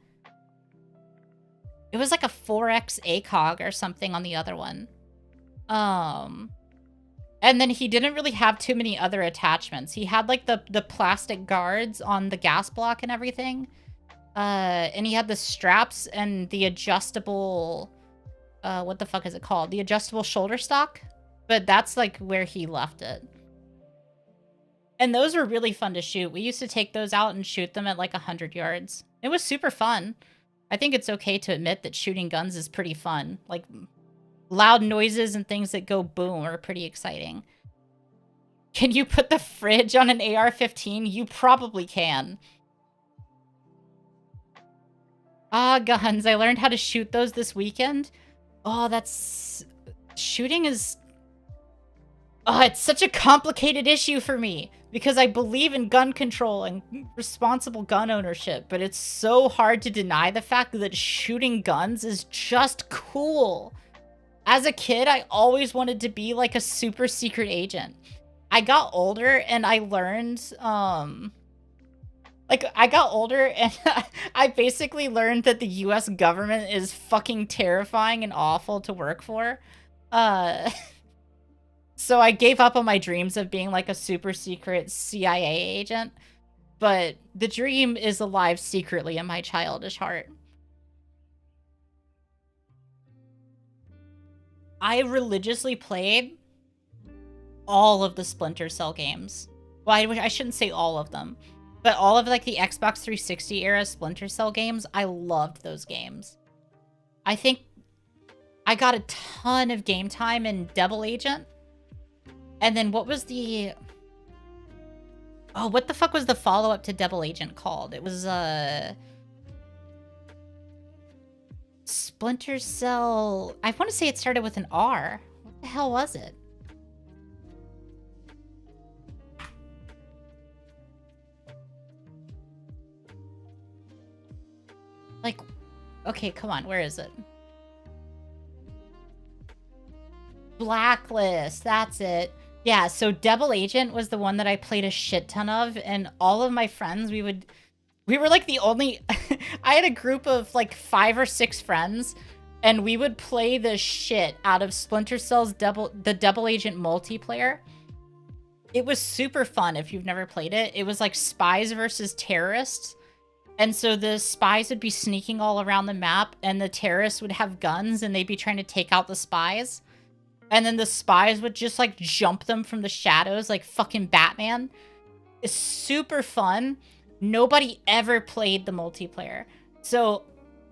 was like a 4X ACOG or something on the other one. And then he didn't really have too many other attachments. He had like the plastic guards on the gas block and everything. And he had the straps and the adjustable, what the fuck is it called? The adjustable shoulder stock. But that's like where he left it. And those were really fun to shoot. We used to take those out and shoot them at like 100 yards. It was super fun. I think it's okay to admit that shooting guns is pretty fun. Like, Loud noises and things that go boom are pretty exciting. Can you put the fridge on an AR-15? You probably can. Ah, guns. I learned how to shoot those this weekend. Oh, that's... Shooting is... Oh, it's such a complicated issue for me. Because I believe in gun control and responsible gun ownership. But it's so hard to deny the fact that shooting guns is just cool. As a kid, I always wanted to be like a super secret agent. I got older and I learned, I got older and I basically learned that the US government is fucking terrifying and awful to work for. So I gave up on my dreams of being like a super secret CIA agent, but the dream is alive secretly in my childish heart. I religiously played all of the Splinter Cell games. Well, I shouldn't say all of them, but all of like the Xbox 360 era Splinter Cell games, I loved those games. I think I got a ton of game time in Devil Agent. And then what was the... Oh, what the fuck was the follow-up to Devil Agent called? It was, Splinter Cell... I want to say it started with an R. What the hell was it? Like, okay, come on, where is it? Blacklist, that's it. Yeah, so Devil Agent was the one that I played a shit ton of, and all of my friends, we were like the only... I had a group of like 5 or 6 friends, and we would play the shit out of Splinter Cell's the Devil Agent multiplayer. It was super fun if you've never played it. It was like spies versus terrorists. And so the spies would be sneaking all around the map, and the terrorists would have guns, and they'd be trying to take out the spies. And then the spies would just, like, jump them from the shadows like fucking Batman. It's super fun. Nobody ever played the multiplayer. So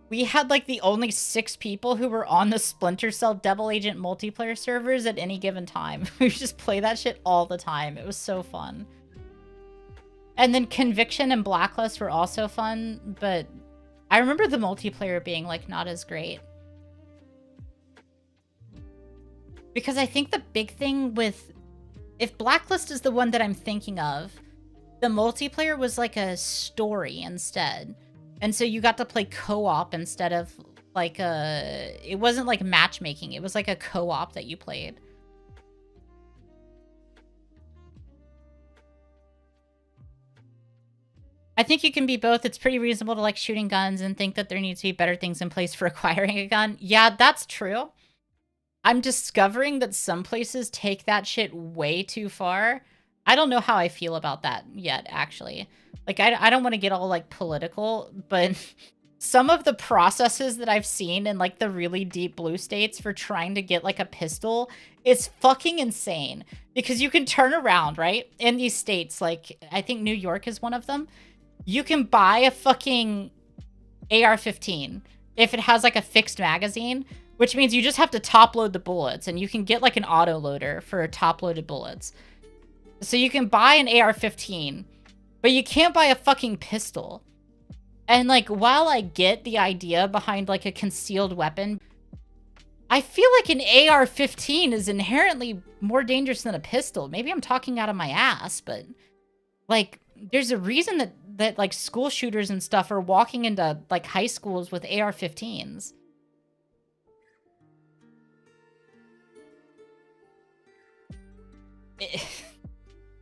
we had, like, the only 6 people who were on the Splinter Cell Devil Agent multiplayer servers at any given time. We just play that shit all the time. It was so fun. And then Conviction and Blacklist were also fun, but I remember the multiplayer being, like, not as great. Because I think the big thing with... If Blacklist is the one that I'm thinking of, the multiplayer was like a story instead. And so you got to play co-op instead of, like, a... It wasn't, like, matchmaking. It was, like, a co-op that you played. I think you can be both. It's pretty reasonable to like shooting guns and think that there needs to be better things in place for acquiring a gun. Yeah, that's true. I'm discovering that some places take that shit way too far. I don't know how I feel about that yet, actually. Like, I don't want to get all, like, political, but some of the processes that I've seen in, like, the really deep blue states for trying to get, like, a pistol is fucking insane. Because you can turn around, right? In these states, like, I think New York is one of them. You can buy a fucking AR-15 if it has, like, a fixed magazine, which means you just have to top-load the bullets, and you can get, like, an auto-loader for top-loaded bullets. So you can buy an AR-15, but you can't buy a fucking pistol. And, like, while I get the idea behind, like, a concealed weapon, I feel like an AR-15 is inherently more dangerous than a pistol. Maybe I'm talking out of my ass, but, like, there's a reason that like, school shooters and stuff are walking into, like, high schools with AR-15s.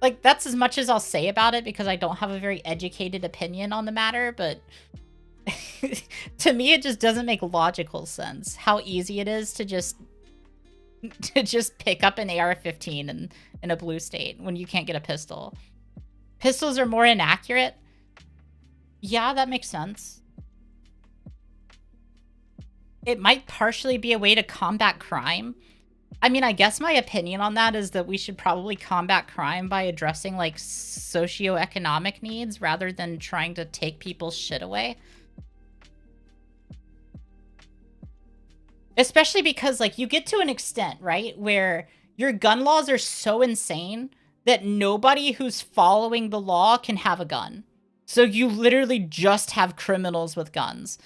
Like, that's as much as I'll say about it because I don't have a very educated opinion on the matter, but to me it just doesn't make logical sense how easy it is to just pick up an AR-15 in a blue state when you can't get a pistol. Pistols are more inaccurate. Yeah, that makes sense. It might partially be a way to combat crime. I mean, I guess my opinion on that is that we should probably combat crime by addressing, like, socioeconomic needs rather than trying to take people's shit away. Especially because, like, you get to an extent, right, where your gun laws are so insane that nobody who's following the law can have a gun. So you literally just have criminals with guns.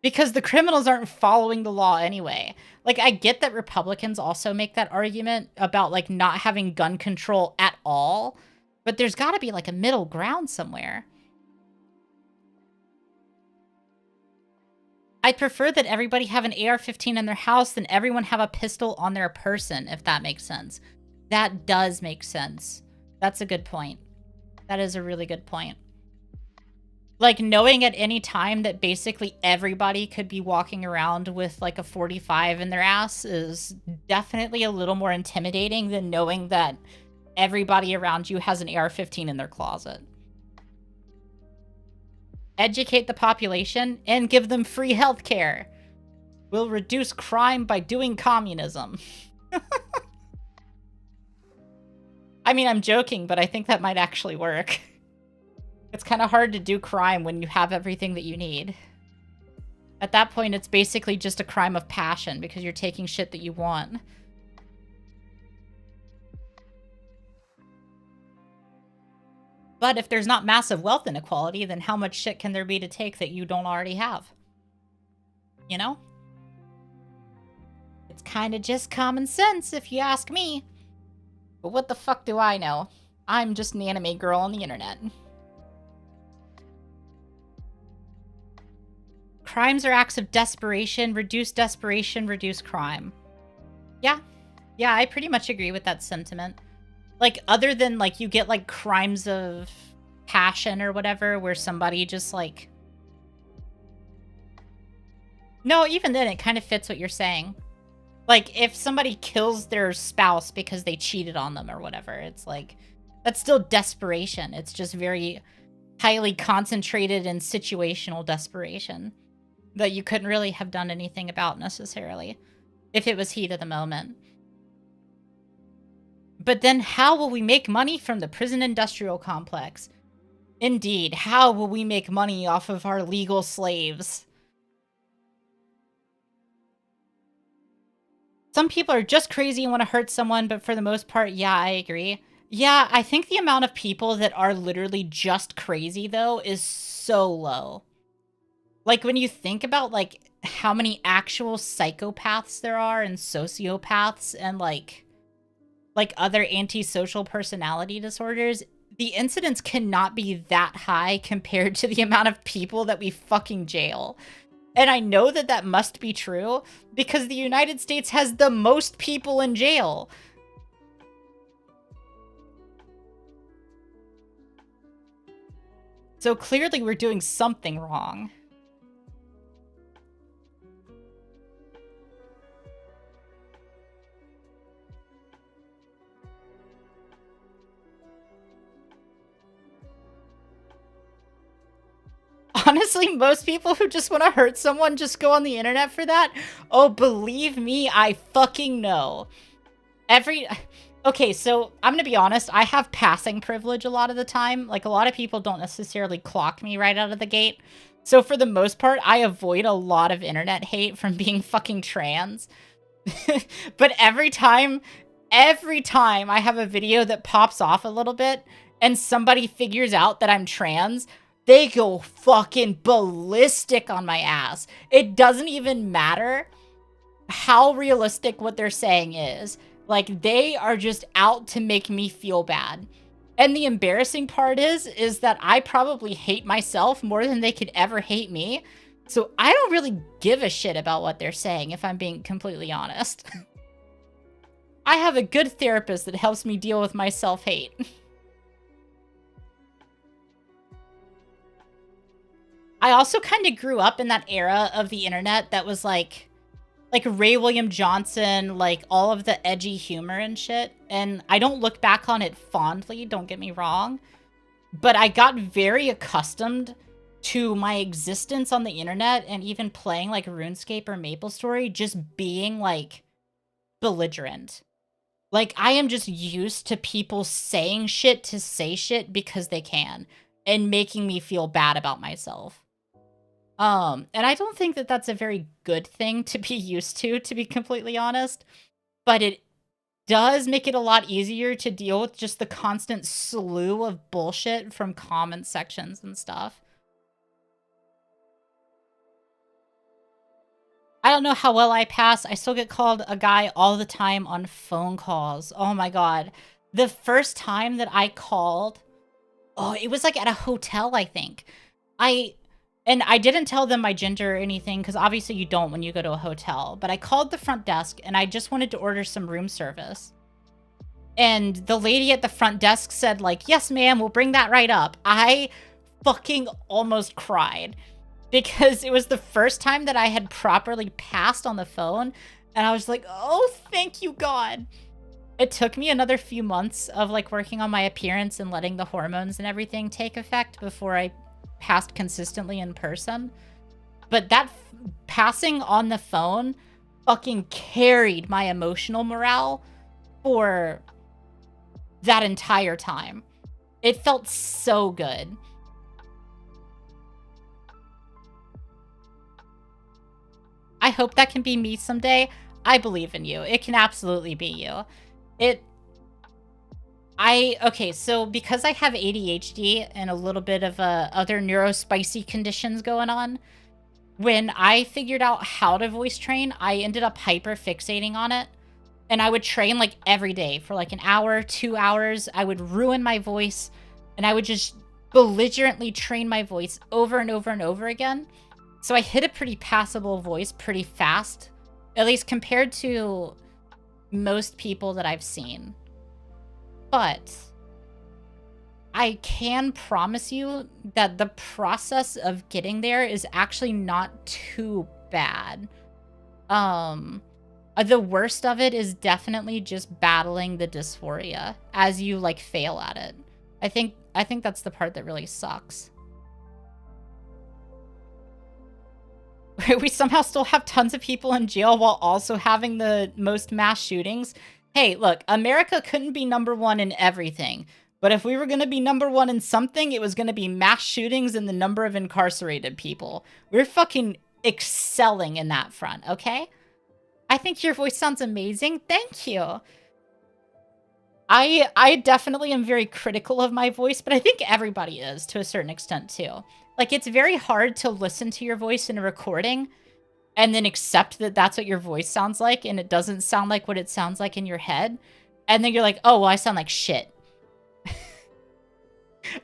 Because the criminals aren't following the law anyway. Like, I get that Republicans also make that argument about, like, not having gun control at all. But there's gotta be, like, a middle ground somewhere. I'd prefer that everybody have an AR-15 in their house than everyone have a pistol on their person, if that makes sense. That does make sense. That's a good point. That is a really good point. Like, knowing at any time that basically everybody could be walking around with, like, a 45 in their ass is definitely a little more intimidating than knowing that everybody around you has an AR-15 in their closet. Educate the population and give them free healthcare. We'll reduce crime by doing communism. I mean, I'm joking, but I think that might actually work. It's kind of hard to do crime when you have everything that you need. At that point, it's basically just a crime of passion because you're taking shit that you want. But if there's not massive wealth inequality, then how much shit can there be to take that you don't already have? You know? It's kind of just common sense, if you ask me. But what the fuck do I know? I'm just an anime girl on the internet. Crimes are acts of desperation. Reduce desperation, reduce crime. Yeah. Yeah, I pretty much agree with that sentiment. Like, other than, like, you get, like, crimes of passion or whatever, where somebody just, like... No, even then, it kind of fits what you're saying. Like, if somebody kills their spouse because they cheated on them or whatever, it's like... That's still desperation. It's just very highly concentrated and situational desperation that you couldn't really have done anything about, necessarily, if it was heat of the moment. But then how will we make money from the prison industrial complex? Indeed, how will we make money off of our legal slaves? Some people are just crazy and want to hurt someone, but for the most part, yeah, I agree. Yeah, I think the amount of people that are literally just crazy, though, is so low. Like, when you think about, like, how many actual psychopaths there are and sociopaths and, like other antisocial personality disorders, the incidence cannot be that high compared to the amount of people that we fucking jail. And I know that that must be true because the United States has the most people in jail. So clearly we're doing something wrong. Honestly, most people who just want to hurt someone just go on the internet for that. Oh, believe me, I fucking know. Okay, so I'm gonna be honest, I have passing privilege a lot of the time. Like, a lot of people don't necessarily clock me right out of the gate. So for the most part, I avoid a lot of internet hate from being fucking trans. But every time I have a video that pops off a little bit and somebody figures out that I'm trans, they go fucking ballistic on my ass. It doesn't even matter how realistic what they're saying is. Like, they are just out to make me feel bad. And the embarrassing part is that I probably hate myself more than they could ever hate me. So I don't really give a shit about what they're saying, if I'm being completely honest. I have a good therapist that helps me deal with my self-hate. I also kind of grew up in that era of the internet that was like Ray William Johnson, like all of the edgy humor and shit. And I don't look back on it fondly, don't get me wrong. But I got very accustomed to my existence on the internet and even playing like RuneScape or MapleStory just being like belligerent. Like, I am just used to people saying shit to say shit because they can and making me feel bad about myself. And I don't think that that's a very good thing to be used to be completely honest, but it does make it a lot easier to deal with just the constant slew of bullshit from comment sections and stuff. I don't know how well I pass. I still get called a guy all the time on phone calls. Oh my god. The first time that I called, oh, it was like at a hotel, I think. And I didn't tell them my gender or anything, because obviously you don't when you go to a hotel. But I called the front desk, and I just wanted to order some room service. And the lady at the front desk said, like, yes, ma'am, we'll bring that right up. I fucking almost cried. Because it was the first time that I had properly passed on the phone. And I was like, oh, thank you, God. It took me another few months of, like, working on my appearance and letting the hormones and everything take effect before I passed consistently in person. But that passing on the phone fucking carried my emotional morale for that entire time. It felt so good. I hope that can be me someday. I believe in you. It can absolutely be you. Okay, so because I have ADHD and a little bit of other neurospicy conditions going on, when I figured out how to voice train, I ended up hyper fixating on it. And I would train like every day for like an hour, 2 hours. I would ruin my voice and I would just belligerently train my voice over and over and over again. So I hit a pretty passable voice pretty fast, at least compared to most people that I've seen. But I can promise you that the process of getting there is actually not too bad. The worst of it is definitely just battling the dysphoria as you like fail at it. I think that's the part that really sucks. We somehow still have tons of people in jail while also having the most mass shootings. Hey, look, America couldn't be #1 in everything. But if we were going to be #1 in something, it was going to be mass shootings and the number of incarcerated people. We're fucking excelling in that front, okay? I think your voice sounds amazing. Thank you. I definitely am very critical of my voice, but I think everybody is to a certain extent too. Like, it's very hard to listen to your voice in a recording and then accept that that's what your voice sounds like and it doesn't sound like what it sounds like in your head. And then you're like, oh, well, I sound like shit.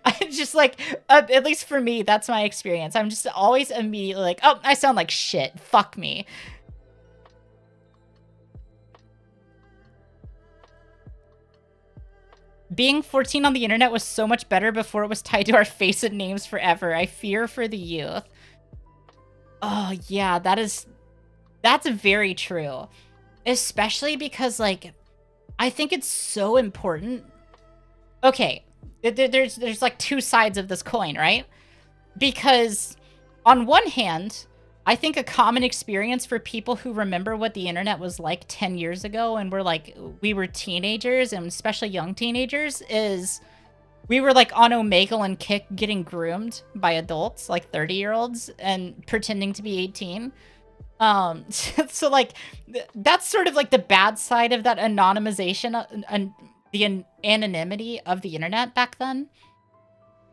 I just like, at least for me, that's my experience. I'm just always immediately like, oh, I sound like shit. Fuck me. Being 14 on the internet was so much better before it was tied to our face and names forever. I fear for the youth. Oh, yeah, that's very true. Especially because, like, I think it's so important. Okay, there's like two sides of this coin, right? Because on one hand, I think a common experience for people who remember what the internet was like 10 years ago and we were teenagers, and especially young teenagers, is we were like on Omegle and Kick getting groomed by adults, like 30-year-olds, and pretending to be 18. So like, that's sort of like the bad side of that anonymization and the anonymity of the internet back then.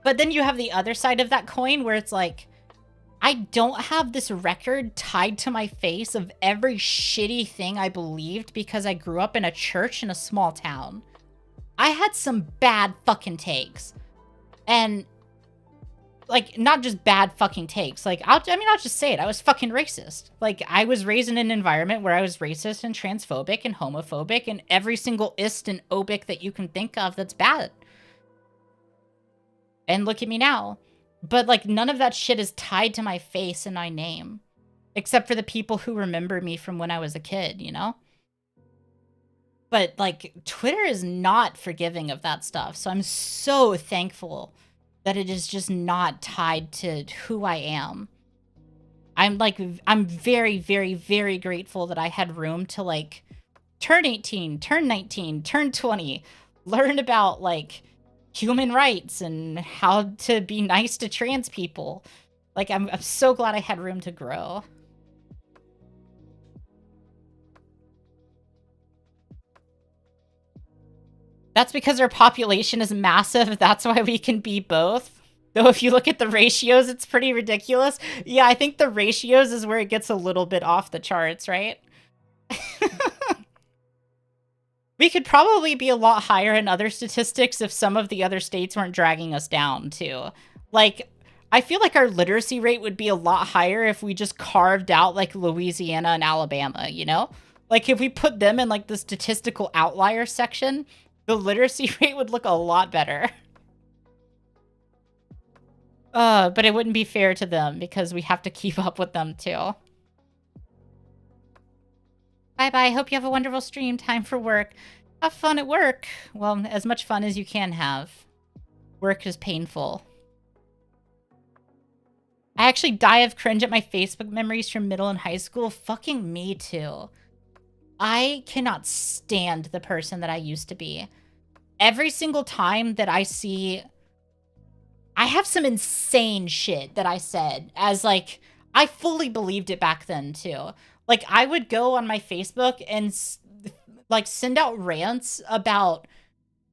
But then you have the other side of that coin where it's like, I don't have this record tied to my face of every shitty thing I believed because I grew up in a church in a small town. I had some bad fucking takes. And, like, not just bad fucking takes. Like, I'll just say it. I was fucking racist. Like, I was raised in an environment where I was racist and transphobic and homophobic and every single ist and obic that you can think of that's bad. And look at me now. But, like, none of that shit is tied to my face and my name. Except for the people who remember me from when I was a kid, you know? But, like, Twitter is not forgiving of that stuff. So I'm so thankful that it is just not tied to who I am. I'm very, very, very grateful that I had room to, like, turn 18, turn 19, turn 20, learn about, like, human rights and how to be nice to trans people. Like, I'm so glad I had room to grow. That's because our population is massive. That's why we can be both. Though if you look at the ratios, it's pretty ridiculous. Yeah, I think the ratios is where it gets a little bit off the charts, right? We could probably be a lot higher in other statistics if some of the other states weren't dragging us down, too. Like, I feel like our literacy rate would be a lot higher if we just carved out, like, Louisiana and Alabama, you know? Like, if we put them in, like, the statistical outlier section, the literacy rate would look a lot better. But it wouldn't be fair to them because we have to keep up with them, too. Bye-bye. Hope you have a wonderful stream. Time for work. Have fun at work. Well, as much fun as you can have. Work is painful. I actually die of cringe at my Facebook memories from middle and high school. Fucking me too. I cannot stand the person that I used to be. Every single time that I see... I have some insane shit that I said as, like... I fully believed it back then, too. Like, I would go on my Facebook and, like, send out rants about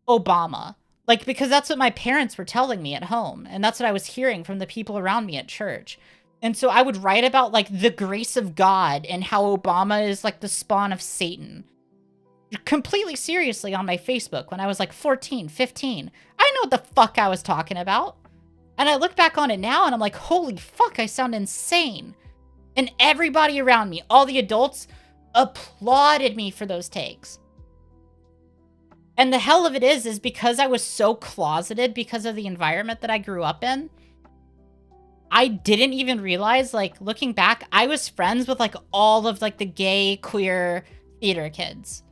Obama. Like, because that's what my parents were telling me at home. And that's what I was hearing from the people around me at church. And so I would write about, like, the grace of God and how Obama is, like, the spawn of Satan. Completely seriously on my Facebook when I was, like, 14, 15. I know what the fuck I was talking about. And I look back on it now and I'm like, holy fuck, I sound insane. And everybody around me, all the adults, applauded me for those takes. And the hell of it is because I was so closeted because of the environment that I grew up in, I didn't even realize, like, looking back, I was friends with, like, all of, like, the gay, queer theater kids.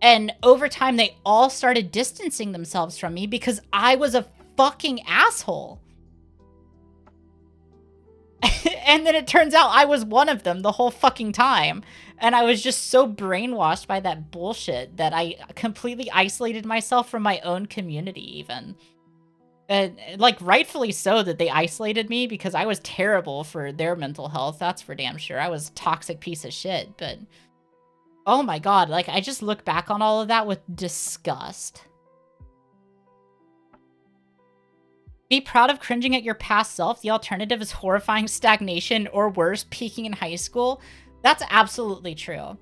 And over time, they all started distancing themselves from me because I was a fucking asshole. And then it turns out I was one of them the whole fucking time. And I was just so brainwashed by that bullshit that I completely isolated myself from my own community even. And, like, rightfully so that they isolated me because I was terrible for their mental health. That's for damn sure. I was a toxic piece of shit. But, oh my god, like, I just look back on all of that with disgust. Be proud of cringing at your past self. The alternative is horrifying stagnation or worse, peaking in high school. That's absolutely true.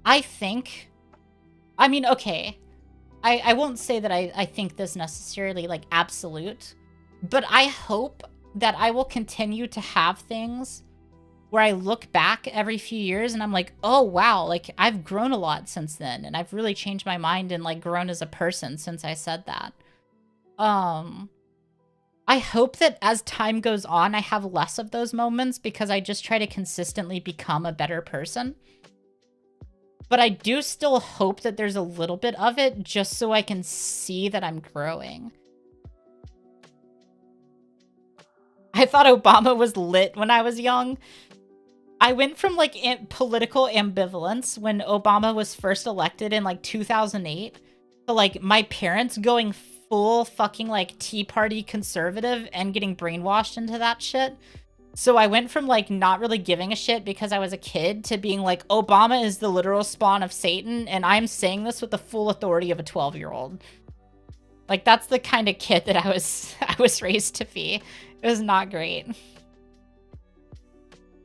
I think... I mean, okay. I won't say that I think this necessarily, like, absolute. But I hope that I will continue to have things where I look back every few years and I'm like, oh, wow, like, I've grown a lot since then. And I've really changed my mind and, like, grown as a person since I said that. I hope that as time goes on, I have less of those moments because I just try to consistently become a better person. But I do still hope that there's a little bit of it just so I can see that I'm growing. I thought Obama was lit when I was young. I went from, like, political ambivalence when Obama was first elected in, like, 2008 to, like, my parents going full fucking, like, Tea Party conservative and getting brainwashed into that shit. So I went from, like, not really giving a shit because I was a kid to being like, Obama is the literal spawn of Satan, and I'm saying this with the full authority of a 12-year-old. Like, that's the kind of kid that I was raised to be. It was not great.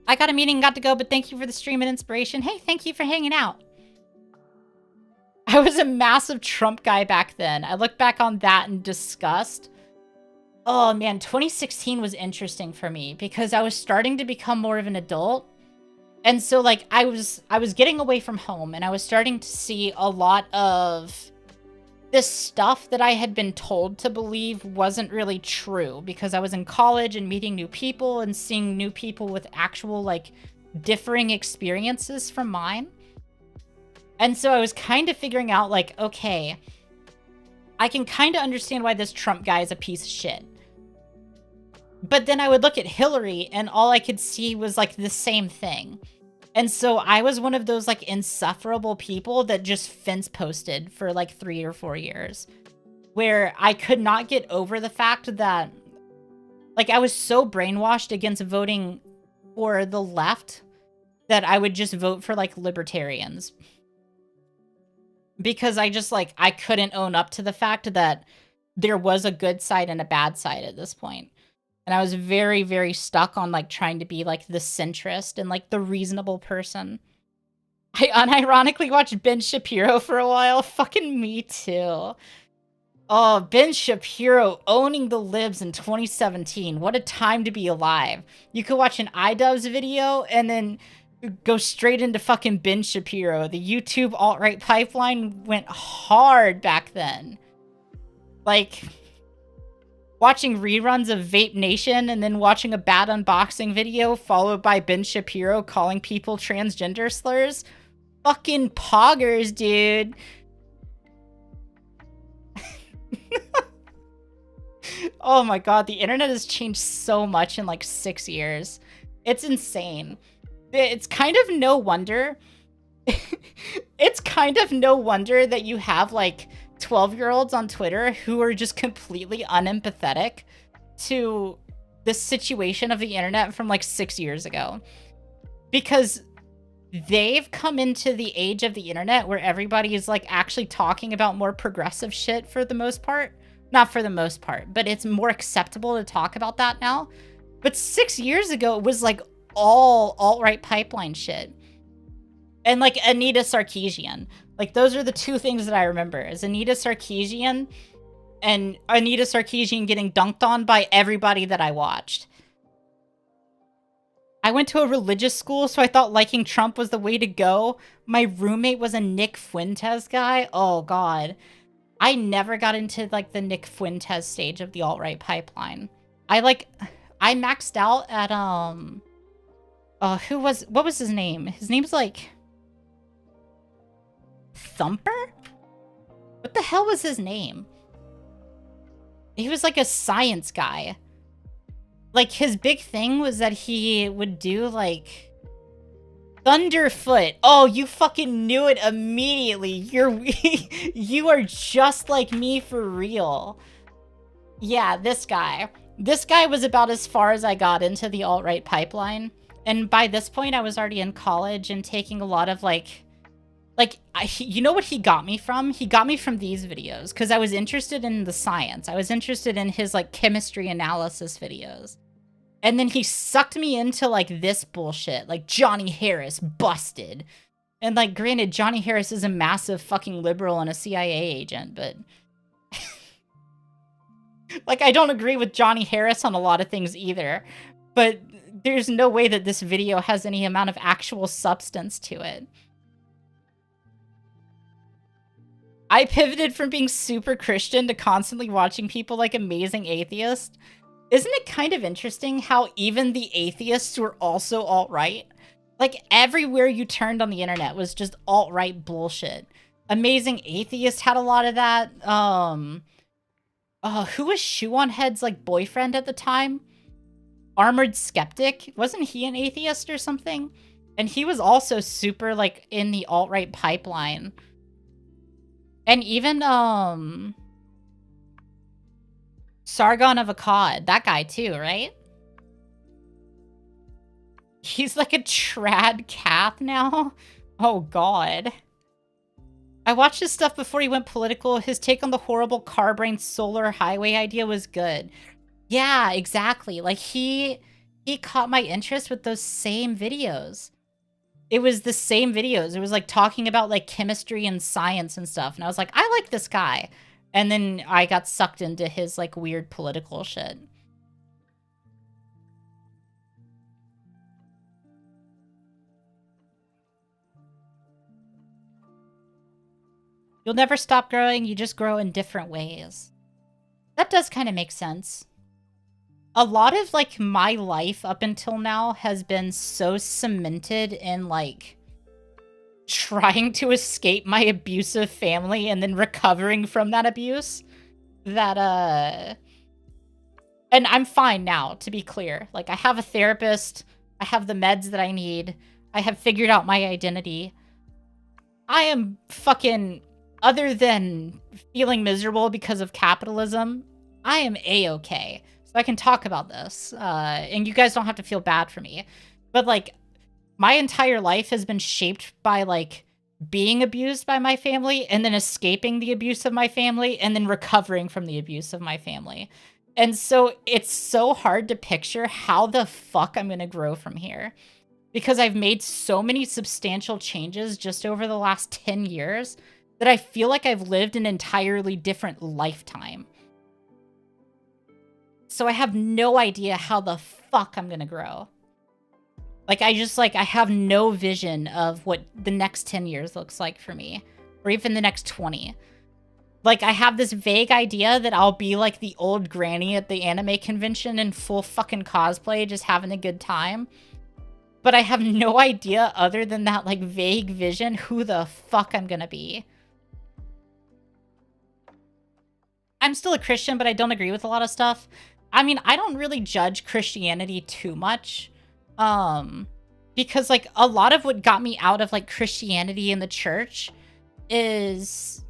I got a meeting, got to go, but thank you for the stream and inspiration. Hey, thank you for hanging out. I was a massive Trump guy back then. I look back on that in disgust. Oh man, 2016 was interesting for me because I was starting to become more of an adult. And so, like, I was getting away from home and I was starting to see a lot of this stuff that I had been told to believe wasn't really true because I was in college and meeting new people and seeing new people with actual, like, differing experiences from mine. And so I was kind of figuring out, like, okay, I can kind of understand why this Trump guy is a piece of shit. But then I would look at Hillary and all I could see was, like, the same thing. And so I was one of those, like, insufferable people that just fence posted for, like, 3 or 4 years. Where I could not get over the fact that Like, I was so brainwashed against voting for the left that I would just vote for, like, libertarians. Because I just, like, I couldn't own up to the fact that there was a good side and a bad side at this point. And I was very, very stuck on, like, trying to be, like, the centrist and, like, the reasonable person. I unironically watched Ben Shapiro for a while. Fucking me too. Oh, Ben Shapiro owning the libs in 2017. What a time to be alive. You could watch an iDubbbz video and then go straight into fucking Ben Shapiro. The YouTube alt-right pipeline went hard back then. Like, watching reruns of Vape Nation and then watching a bad unboxing video followed by Ben Shapiro calling people transgender slurs. Fucking poggers, dude. Oh my god, the internet has changed so much in like 6 years. It's insane. It's kind of no wonder. It's kind of no wonder that you have like 12-year-olds on Twitter who are just completely unempathetic to the situation of the internet from like 6 years ago. Because they've come into the age of the internet where everybody is like actually talking about more progressive shit for the most part. Not for the most part, but it's more acceptable to talk about that now. But 6 years ago, it was like all alt-right pipeline shit. And like Anita Sarkeesian. Like those are the two things that I remember, is Anita Sarkeesian and Anita Sarkeesian getting dunked on by everybody that I watched. I went to a religious school, so I thought liking Trump was the way to go. My roommate was a Nick Fuentes guy. Oh god. I never got into like the Nick Fuentes stage of the alt-right pipeline. I maxed out at what was his name? His name's like Thumper? What the hell was his name? He was like a science guy. Like his big thing was that he would do like Thunderfoot. Oh, you fucking knew it immediately. You are just like me for real. Yeah, this guy. This guy was about as far as I got into the alt-right pipeline. And by this point, I was already in college and taking a lot of you know what he got me from? He got me from these videos because I was interested in the science. I was interested in his like chemistry analysis videos. And then he sucked me into, like, this bullshit. Like, Johnny Harris busted. And, like, granted, Johnny Harris is a massive fucking liberal and a CIA agent, but... like, I don't agree with Johnny Harris on a lot of things either. But there's no way that this video has any amount of actual substance to it. I pivoted from being super Christian to constantly watching people like Amazing Atheist. Isn't it kind of interesting how even the atheists were also alt-right? Like, everywhere you turned on the internet was just alt-right bullshit. Amazing Atheist had a lot of that. Who was Shoe on Head's, like, boyfriend at the time? Armored Skeptic? Wasn't he an atheist or something? And he was also super, like, in the alt-right pipeline. And even, Sargon of Akkad, that guy too, right? He's like a trad cath now? Oh god. I watched his stuff before he went political. His take on the horrible car-brained solar highway idea was good. Yeah, exactly. Like, he caught my interest with those same videos. It was the same videos. It was like talking about like chemistry and science and stuff. And I was like, I like this guy. And then I got sucked into his, like, weird political shit. You'll never stop growing, you just grow in different ways. That does kind of make sense. A lot of, like, my life up until now has been so cemented in, like, trying to escape my abusive family and then recovering from that abuse that and I'm fine now, to be clear. Like, I have a therapist, I have the meds that I need, I have figured out my identity. I am fucking, other than feeling miserable because of capitalism, I am a-okay. I can talk about this, and you guys don't have to feel bad for me. But, like, my entire life has been shaped by, like, being abused by my family and then escaping the abuse of my family and then recovering from the abuse of my family. And so it's so hard to picture how the fuck I'm gonna grow from here. Because I've made so many substantial changes just over the last 10 years that I feel like I've lived an entirely different lifetime. So I have no idea how the fuck I'm gonna grow. Like, I have no vision of what the next 10 years looks like for me. Or even the next 20. Like, I have this vague idea that I'll be like the old granny at the anime convention in full fucking cosplay, just having a good time. But I have no idea, other than that, like, vague vision, who the fuck I'm gonna be. I'm still a Christian, but I don't agree with a lot of stuff. I mean, I don't really judge Christianity too much. Because, like, a lot of what got me out of, like, Christianity in the church was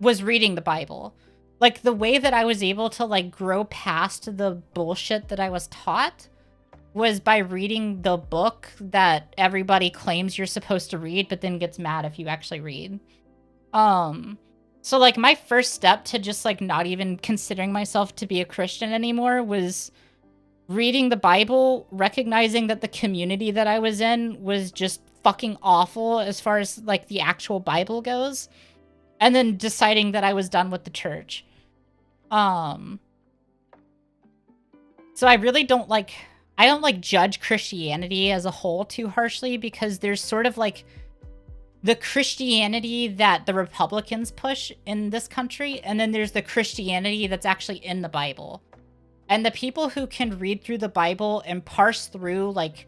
reading the Bible. Like, the way that I was able to, like, grow past the bullshit that I was taught was by reading the book that everybody claims you're supposed to read, but then gets mad if you actually read. So, like, my first step to just, like, not even considering myself to be a Christian anymore was reading the Bible, recognizing that the community that I was in was just fucking awful as far as, like, the actual Bible goes, and then deciding that I was done with the church. So I really don't, like, I don't, like, judge Christianity as a whole too harshly, because there's sort of, like, the Christianity that the Republicans push in this country, and then there's the Christianity that's actually in the Bible. And the people who can read through the Bible and parse through, like,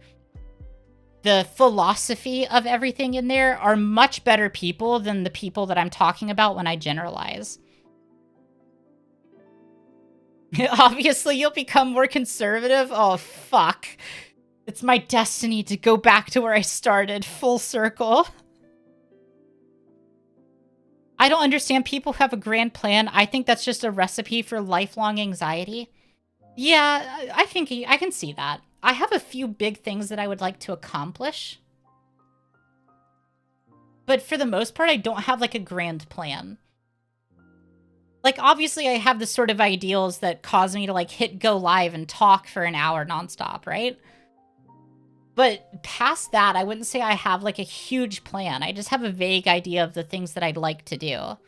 the philosophy of everything in there are much better people than the people that I'm talking about when I generalize. Obviously, you'll become more conservative. Oh, fuck. It's my destiny to go back to where I started, full circle. I don't understand people who have a grand plan. I think that's just a recipe for lifelong anxiety. Yeah, I think I can see that. I have a few big things that I would like to accomplish. But for the most part, I don't have, like, a grand plan. Like, obviously, I have the sort of ideals that cause me to, like, hit go live and talk for an hour nonstop, right? But past that, I wouldn't say I have, like, a huge plan. I just have a vague idea of the things that I'd like to do.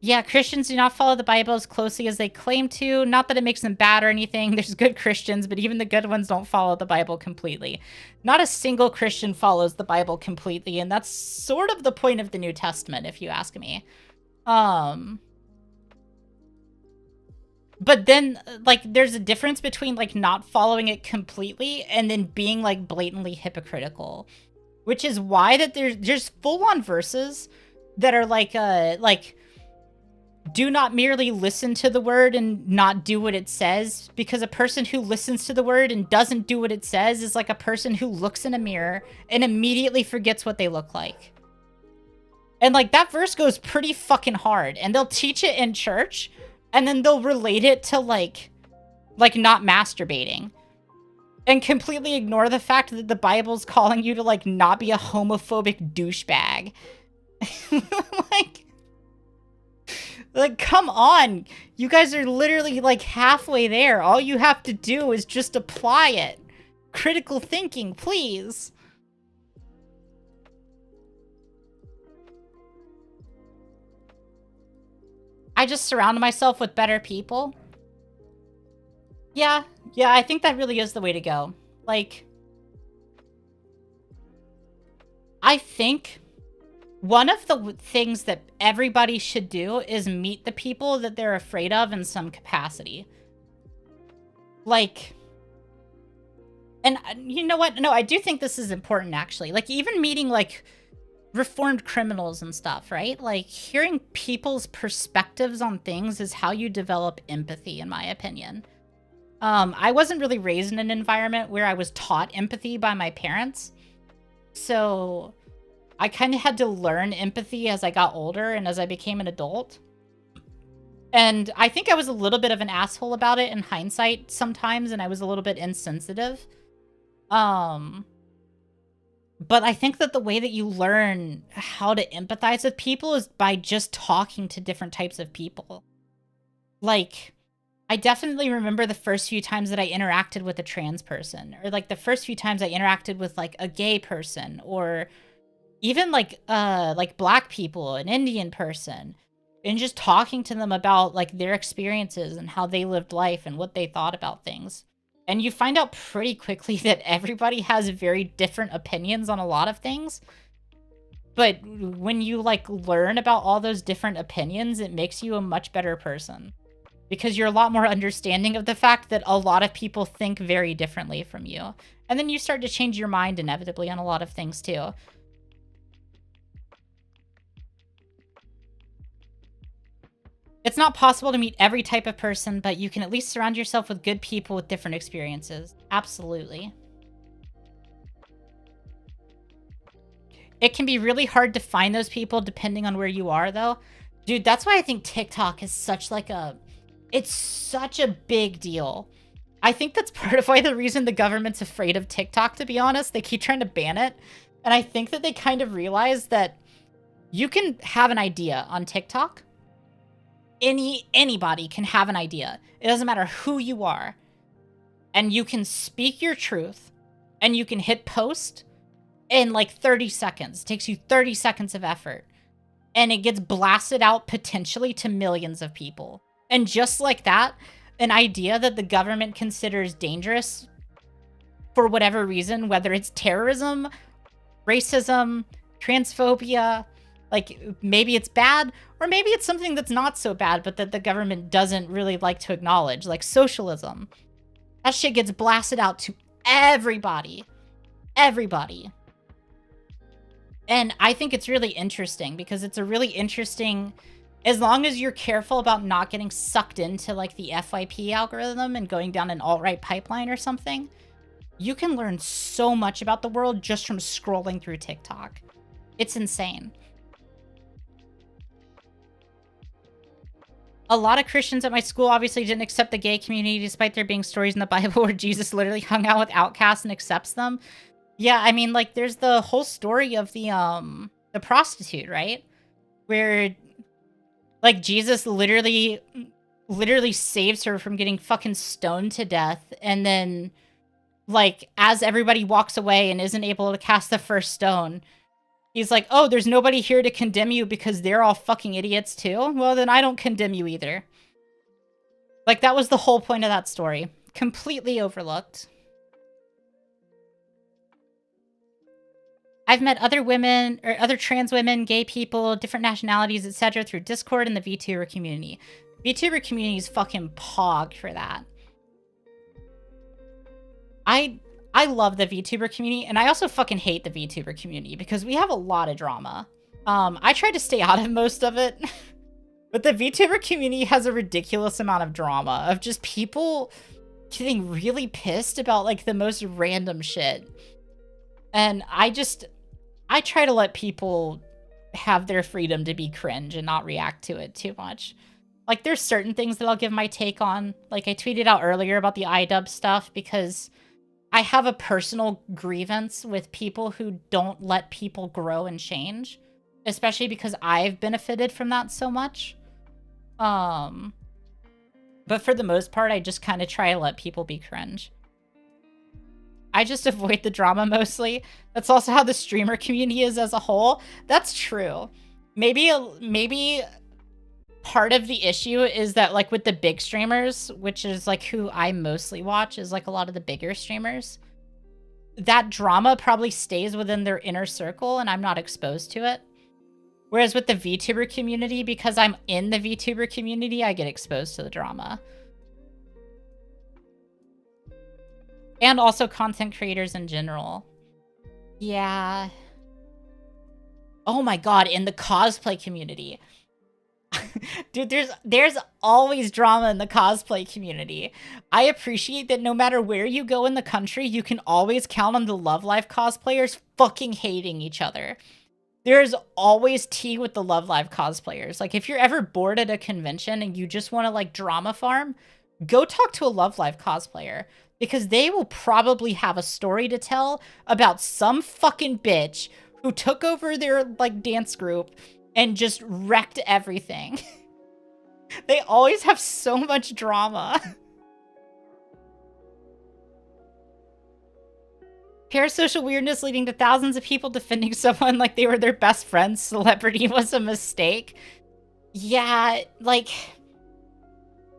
Yeah, Christians do not follow the Bible as closely as they claim to. Not that it makes them bad or anything. There's good Christians, but even the good ones don't follow the Bible completely. Not a single Christian follows the Bible completely, and that's sort of the point of the New Testament, if you ask me. But then, like, there's a difference between, like, not following it completely and then being, like, blatantly hypocritical. Which is why that there's full-on verses that are, like, do not merely listen to the word and not do what it says, because a person who listens to the word and doesn't do what it says is like a person who looks in a mirror and immediately forgets what they look like. And, like, that verse goes pretty fucking hard, and they'll teach it in church, and then they'll relate it to, like not masturbating, and completely ignore the fact that the Bible's calling you to, like, not be a homophobic douchebag. Like, come on. You guys are literally, like, halfway there. All you have to do is just apply it. Critical thinking, please. I just surround myself with better people. Yeah, I think that really is the way to go. Like, I think one of the things that everybody should do is meet the people that they're afraid of in some capacity. Like, and you know what? No, I do think this is important, actually. Like, even meeting, like, reformed criminals and stuff, right? Like, hearing people's perspectives on things is how you develop empathy, in my opinion. I wasn't really raised in an environment where I was taught empathy by my parents. So I kind of had to learn empathy as I got older and as I became an adult. And I think I was a little bit of an asshole about it in hindsight sometimes, and I was a little bit insensitive. But I think that the way that you learn how to empathize with people is by just talking to different types of people. Like, I definitely remember the first few times that I interacted with a trans person, or like the first few times I interacted with like a gay person, or even like black people, an Indian person, and just talking to them about like their experiences and how they lived life and what they thought about things. And you find out pretty quickly that everybody has very different opinions on a lot of things. But when you like learn about all those different opinions, it makes you a much better person. Because you're a lot more understanding of the fact that a lot of people think very differently from you. And then you start to change your mind inevitably on a lot of things too. It's not possible to meet every type of person, but you can at least surround yourself with good people with different experiences. Absolutely. It can be really hard to find those people depending on where you are, though. Dude, that's why I think TikTok is such like a... It's such a big deal. I think that's part of why the reason the government's afraid of TikTok, to be honest. They keep trying to ban it. And I think that they kind of realize that you can have an idea on TikTok. Anybody can have an idea. It doesn't matter who you are. And you can speak your truth. And you can hit post in like 30 seconds. It takes you 30 seconds of effort. And it gets blasted out potentially to millions of people. And just like that, an idea that the government considers dangerous for whatever reason, whether it's terrorism, racism, transphobia, like maybe it's bad, or maybe it's something that's not so bad, but that the government doesn't really like to acknowledge, like socialism. That shit gets blasted out to everybody. Everybody. And I think it's really interesting because it's a really interesting... As long as you're careful about not getting sucked into like the FYP algorithm and going down an alt-right pipeline or something, you can learn so much about the world just from scrolling through TikTok. It's insane. A lot of Christians at my school obviously didn't accept the gay community despite there being stories in the Bible where Jesus literally hung out with outcasts and accepts them. Yeah, I mean, like, there's the whole story of the prostitute, right? Where... Like, Jesus literally saves her from getting fucking stoned to death. And then, like, as everybody walks away and isn't able to cast the first stone, he's like, oh, there's nobody here to condemn you because they're all fucking idiots too? Well, then I don't condemn you either. Like, that was the whole point of that story. Completely overlooked. I've met other women, or other trans women, gay people, different nationalities, etc. through Discord and the VTuber community. VTuber community is fucking pog for that. I love the VTuber community, and I also fucking hate the VTuber community because we have a lot of drama. I try to stay out of most of it, but the VTuber community has a ridiculous amount of drama of just people getting really pissed about like the most random shit. And I try to let people have their freedom to be cringe and not react to it too much. Like, there's certain things that I'll give my take on. Like, I tweeted out earlier about the iDub stuff because I have a personal grievance with people who don't let people grow and change. Especially because I've benefited from that so much. But for the most part, I just kind of try to let people be cringe. I just avoid the drama mostly. That's also how the streamer community is as a whole. That's true. Maybe part of the issue is that like with the big streamers, which is like who I mostly watch, is like a lot of the bigger streamers, that drama probably stays within their inner circle and I'm not exposed to it. Whereas with the VTuber community, because I'm in the VTuber community, I get exposed to the drama. And also content creators in general. Yeah. Oh my god, in the cosplay community. Dude, there's always drama in the cosplay community. I appreciate that no matter where you go in the country, you can always count on the Love Life cosplayers fucking hating each other. there's always tea with the Love Live cosplayers. Like, if you're ever bored at a convention and you just want to, like, drama farm, go talk to a Love Live cosplayer. Because they will probably have a story to tell about some fucking bitch who took over their, like, dance group and just wrecked everything. They always have so much drama. Parasocial weirdness leading to thousands of people defending someone like they were their best friend's celebrity was a mistake. Yeah, like...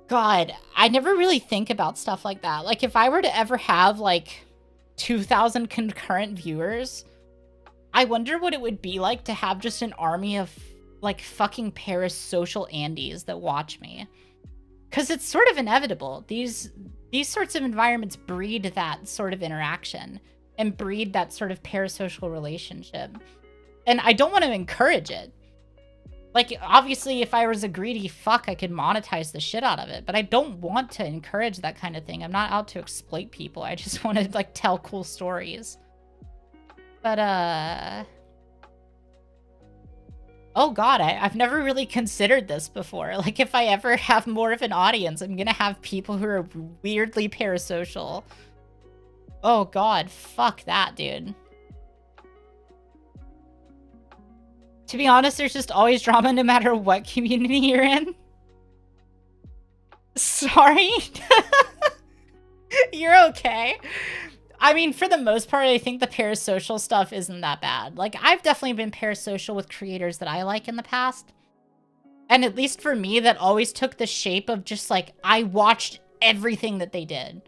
God, I never really think about stuff like that. Like, if I were to ever have, like, 2,000 concurrent viewers, I wonder what it would be like to have just an army of, like, fucking parasocial Andes that watch me. Because it's sort of inevitable. These sorts of environments breed that sort of interaction and breed that sort of parasocial relationship. And I don't want to encourage it. Like, obviously, if I was a greedy fuck, I could monetize the shit out of it. But I don't want to encourage that kind of thing. I'm not out to exploit people. I just want to, like, tell cool stories. But, oh god, I've never really considered this before. Like, if I ever have more of an audience, I'm gonna have people who are weirdly parasocial. Oh god, fuck that, dude. To be honest, there's just always drama no matter what community you're in. Sorry? You're okay. I mean, for the most part, I think the parasocial stuff isn't that bad. Like, I've definitely been parasocial with creators that I like in the past. And at least for me, that always took the shape of just, like, I watched everything that they did.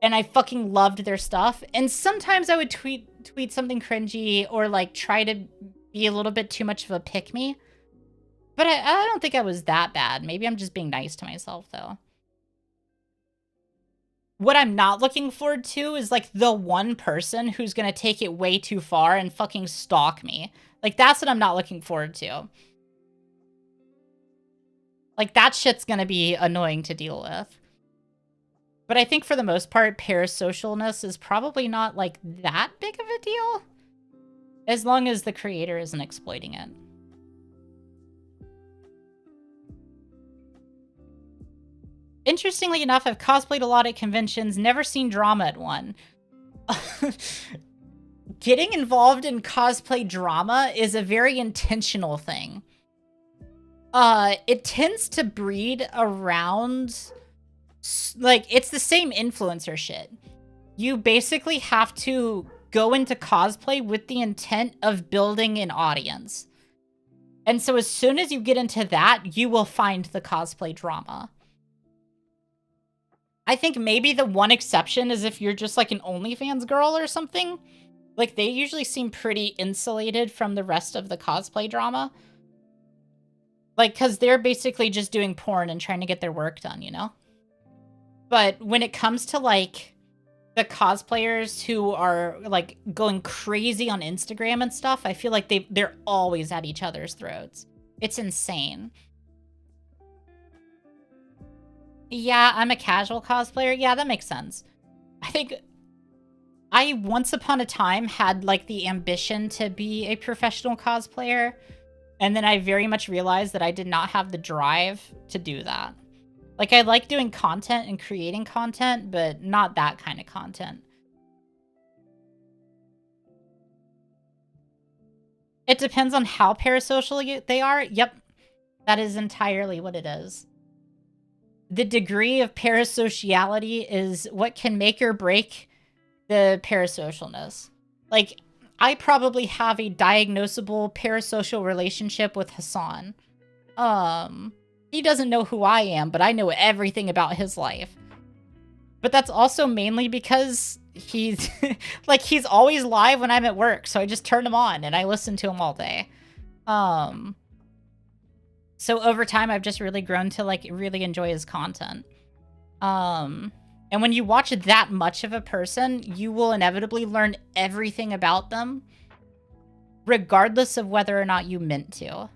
And I fucking loved their stuff. And sometimes I would tweet something cringy or, like, try to be a little bit too much of a pick-me. But I don't think I was that bad. Maybe I'm just being nice to myself, though. What I'm not looking forward to is, like, the one person who's gonna take it way too far and fucking stalk me. Like, that's what I'm not looking forward to. Like, that shit's gonna be annoying to deal with. But I think for the most part, parasocialness is probably not, like, that big of a deal. As long as the creator isn't exploiting it. Interestingly enough, I've cosplayed a lot at conventions, never seen drama at one. Getting involved in cosplay drama is a very intentional thing. It tends to breed around... Like, it's the same influencer shit. You basically have to go into cosplay with the intent of building an audience. And so as soon as you get into that, you will find the cosplay drama. I think maybe the one exception is if you're just like an OnlyFans girl or something. Like, they usually seem pretty insulated from the rest of the cosplay drama. Like, because they're basically just doing porn and trying to get their work done, you know? But when it comes to, like, the cosplayers who are, like, going crazy on Instagram and stuff, I feel like they're always at each other's throats. It's insane. Yeah, I'm a casual cosplayer. Yeah, that makes sense. I think I once upon a time had, like, the ambition to be a professional cosplayer. And then I very much realized that I did not have the drive to do that. Like, I like doing content and creating content, but not that kind of content. It depends on how parasocial they are. Yep, that is entirely what it is. The degree of parasociality is what can make or break the parasocialness. Like, I probably have a diagnosable parasocial relationship with Hassan. He doesn't know who I am, but I know everything about his life. But that's also mainly because he's like, he's always live when I'm at work, so I just turn him on and I listen to him all day. So over time, I've just really grown to, like, really enjoy his content. And when you watch that much of a person, you will inevitably learn everything about them, regardless of whether or not you meant to.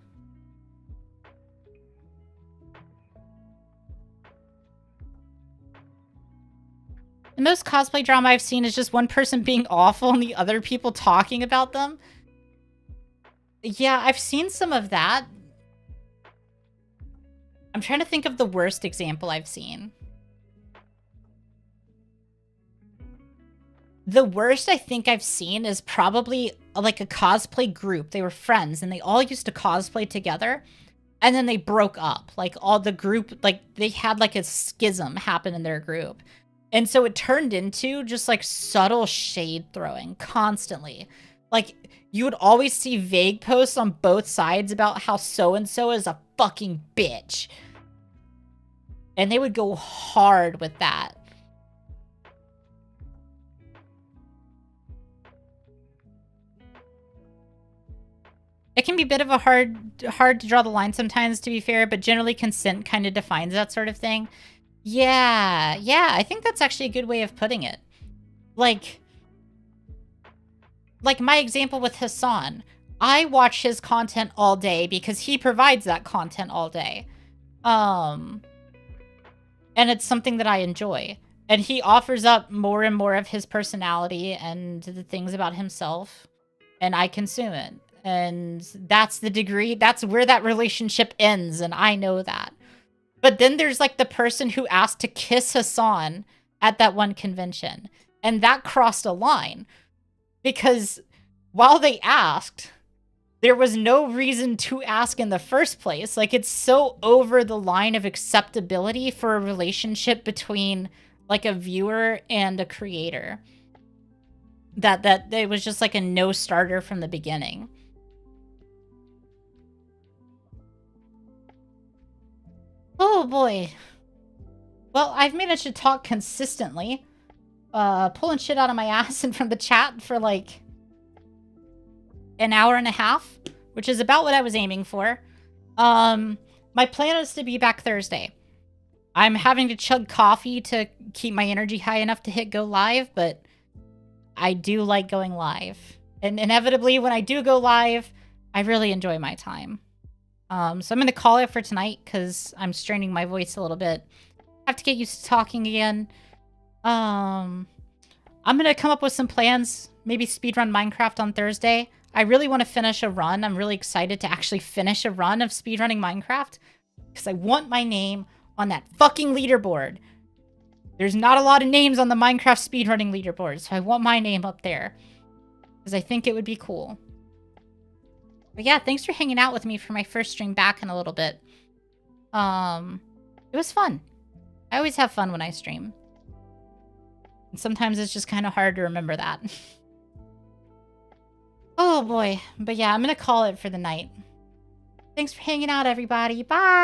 The most cosplay drama I've seen is just one person being awful and the other people talking about them. Yeah, I've seen some of that. I'm trying to think of the worst example I've seen. The worst I think I've seen is probably like a cosplay group. They were friends and they all used to cosplay together. And then they broke up. Like all the group, like they had like a schism happen in their group. And so it turned into just like subtle shade throwing constantly. Like you would always see vague posts on both sides about how so-and-so is a fucking bitch. And they would go hard with that. It can be a bit of a hard to draw the line sometimes, to be fair, but generally consent kind of defines that sort of thing. Yeah, I think that's actually a good way of putting it. Like my example with Hassan. I watch his content all day because he provides that content all day. And it's something that I enjoy. And he offers up more and more of his personality and the things about himself, and I consume it. And that's the degree, that's where that relationship ends, and I know that. But then there's like the person who asked to kiss Hassan at that one convention, and that crossed a line. Because while they asked, there was no reason to ask in the first place. Like, it's so over the line of acceptability for a relationship between like a viewer and a creator that it was just like a no starter from the beginning. Oh boy. Well, I've managed to talk consistently, pulling shit out of my ass and from the chat for like an hour and a half, which is about what I was aiming for. My plan is to be back Thursday. I'm having to chug coffee to keep my energy high enough to hit go live, but I do like going live. And inevitably, when I do go live, I really enjoy my time. So I'm going to call it for tonight because I'm straining my voice a little bit. I have to get used to talking again. I'm going to come up with some plans. Maybe speedrun Minecraft on Thursday. I really want to finish a run. I'm really excited to actually finish a run of speedrunning Minecraft because I want my name on that fucking leaderboard. There's not a lot of names on the Minecraft speedrunning leaderboard, so I want my name up there because I think it would be cool. But yeah, thanks for hanging out with me for my first stream back in a little bit. It was fun. I always have fun when I stream. And sometimes it's just kind of hard to remember that. Oh boy. But yeah, I'm going to call it for the night. Thanks for hanging out, everybody. Bye!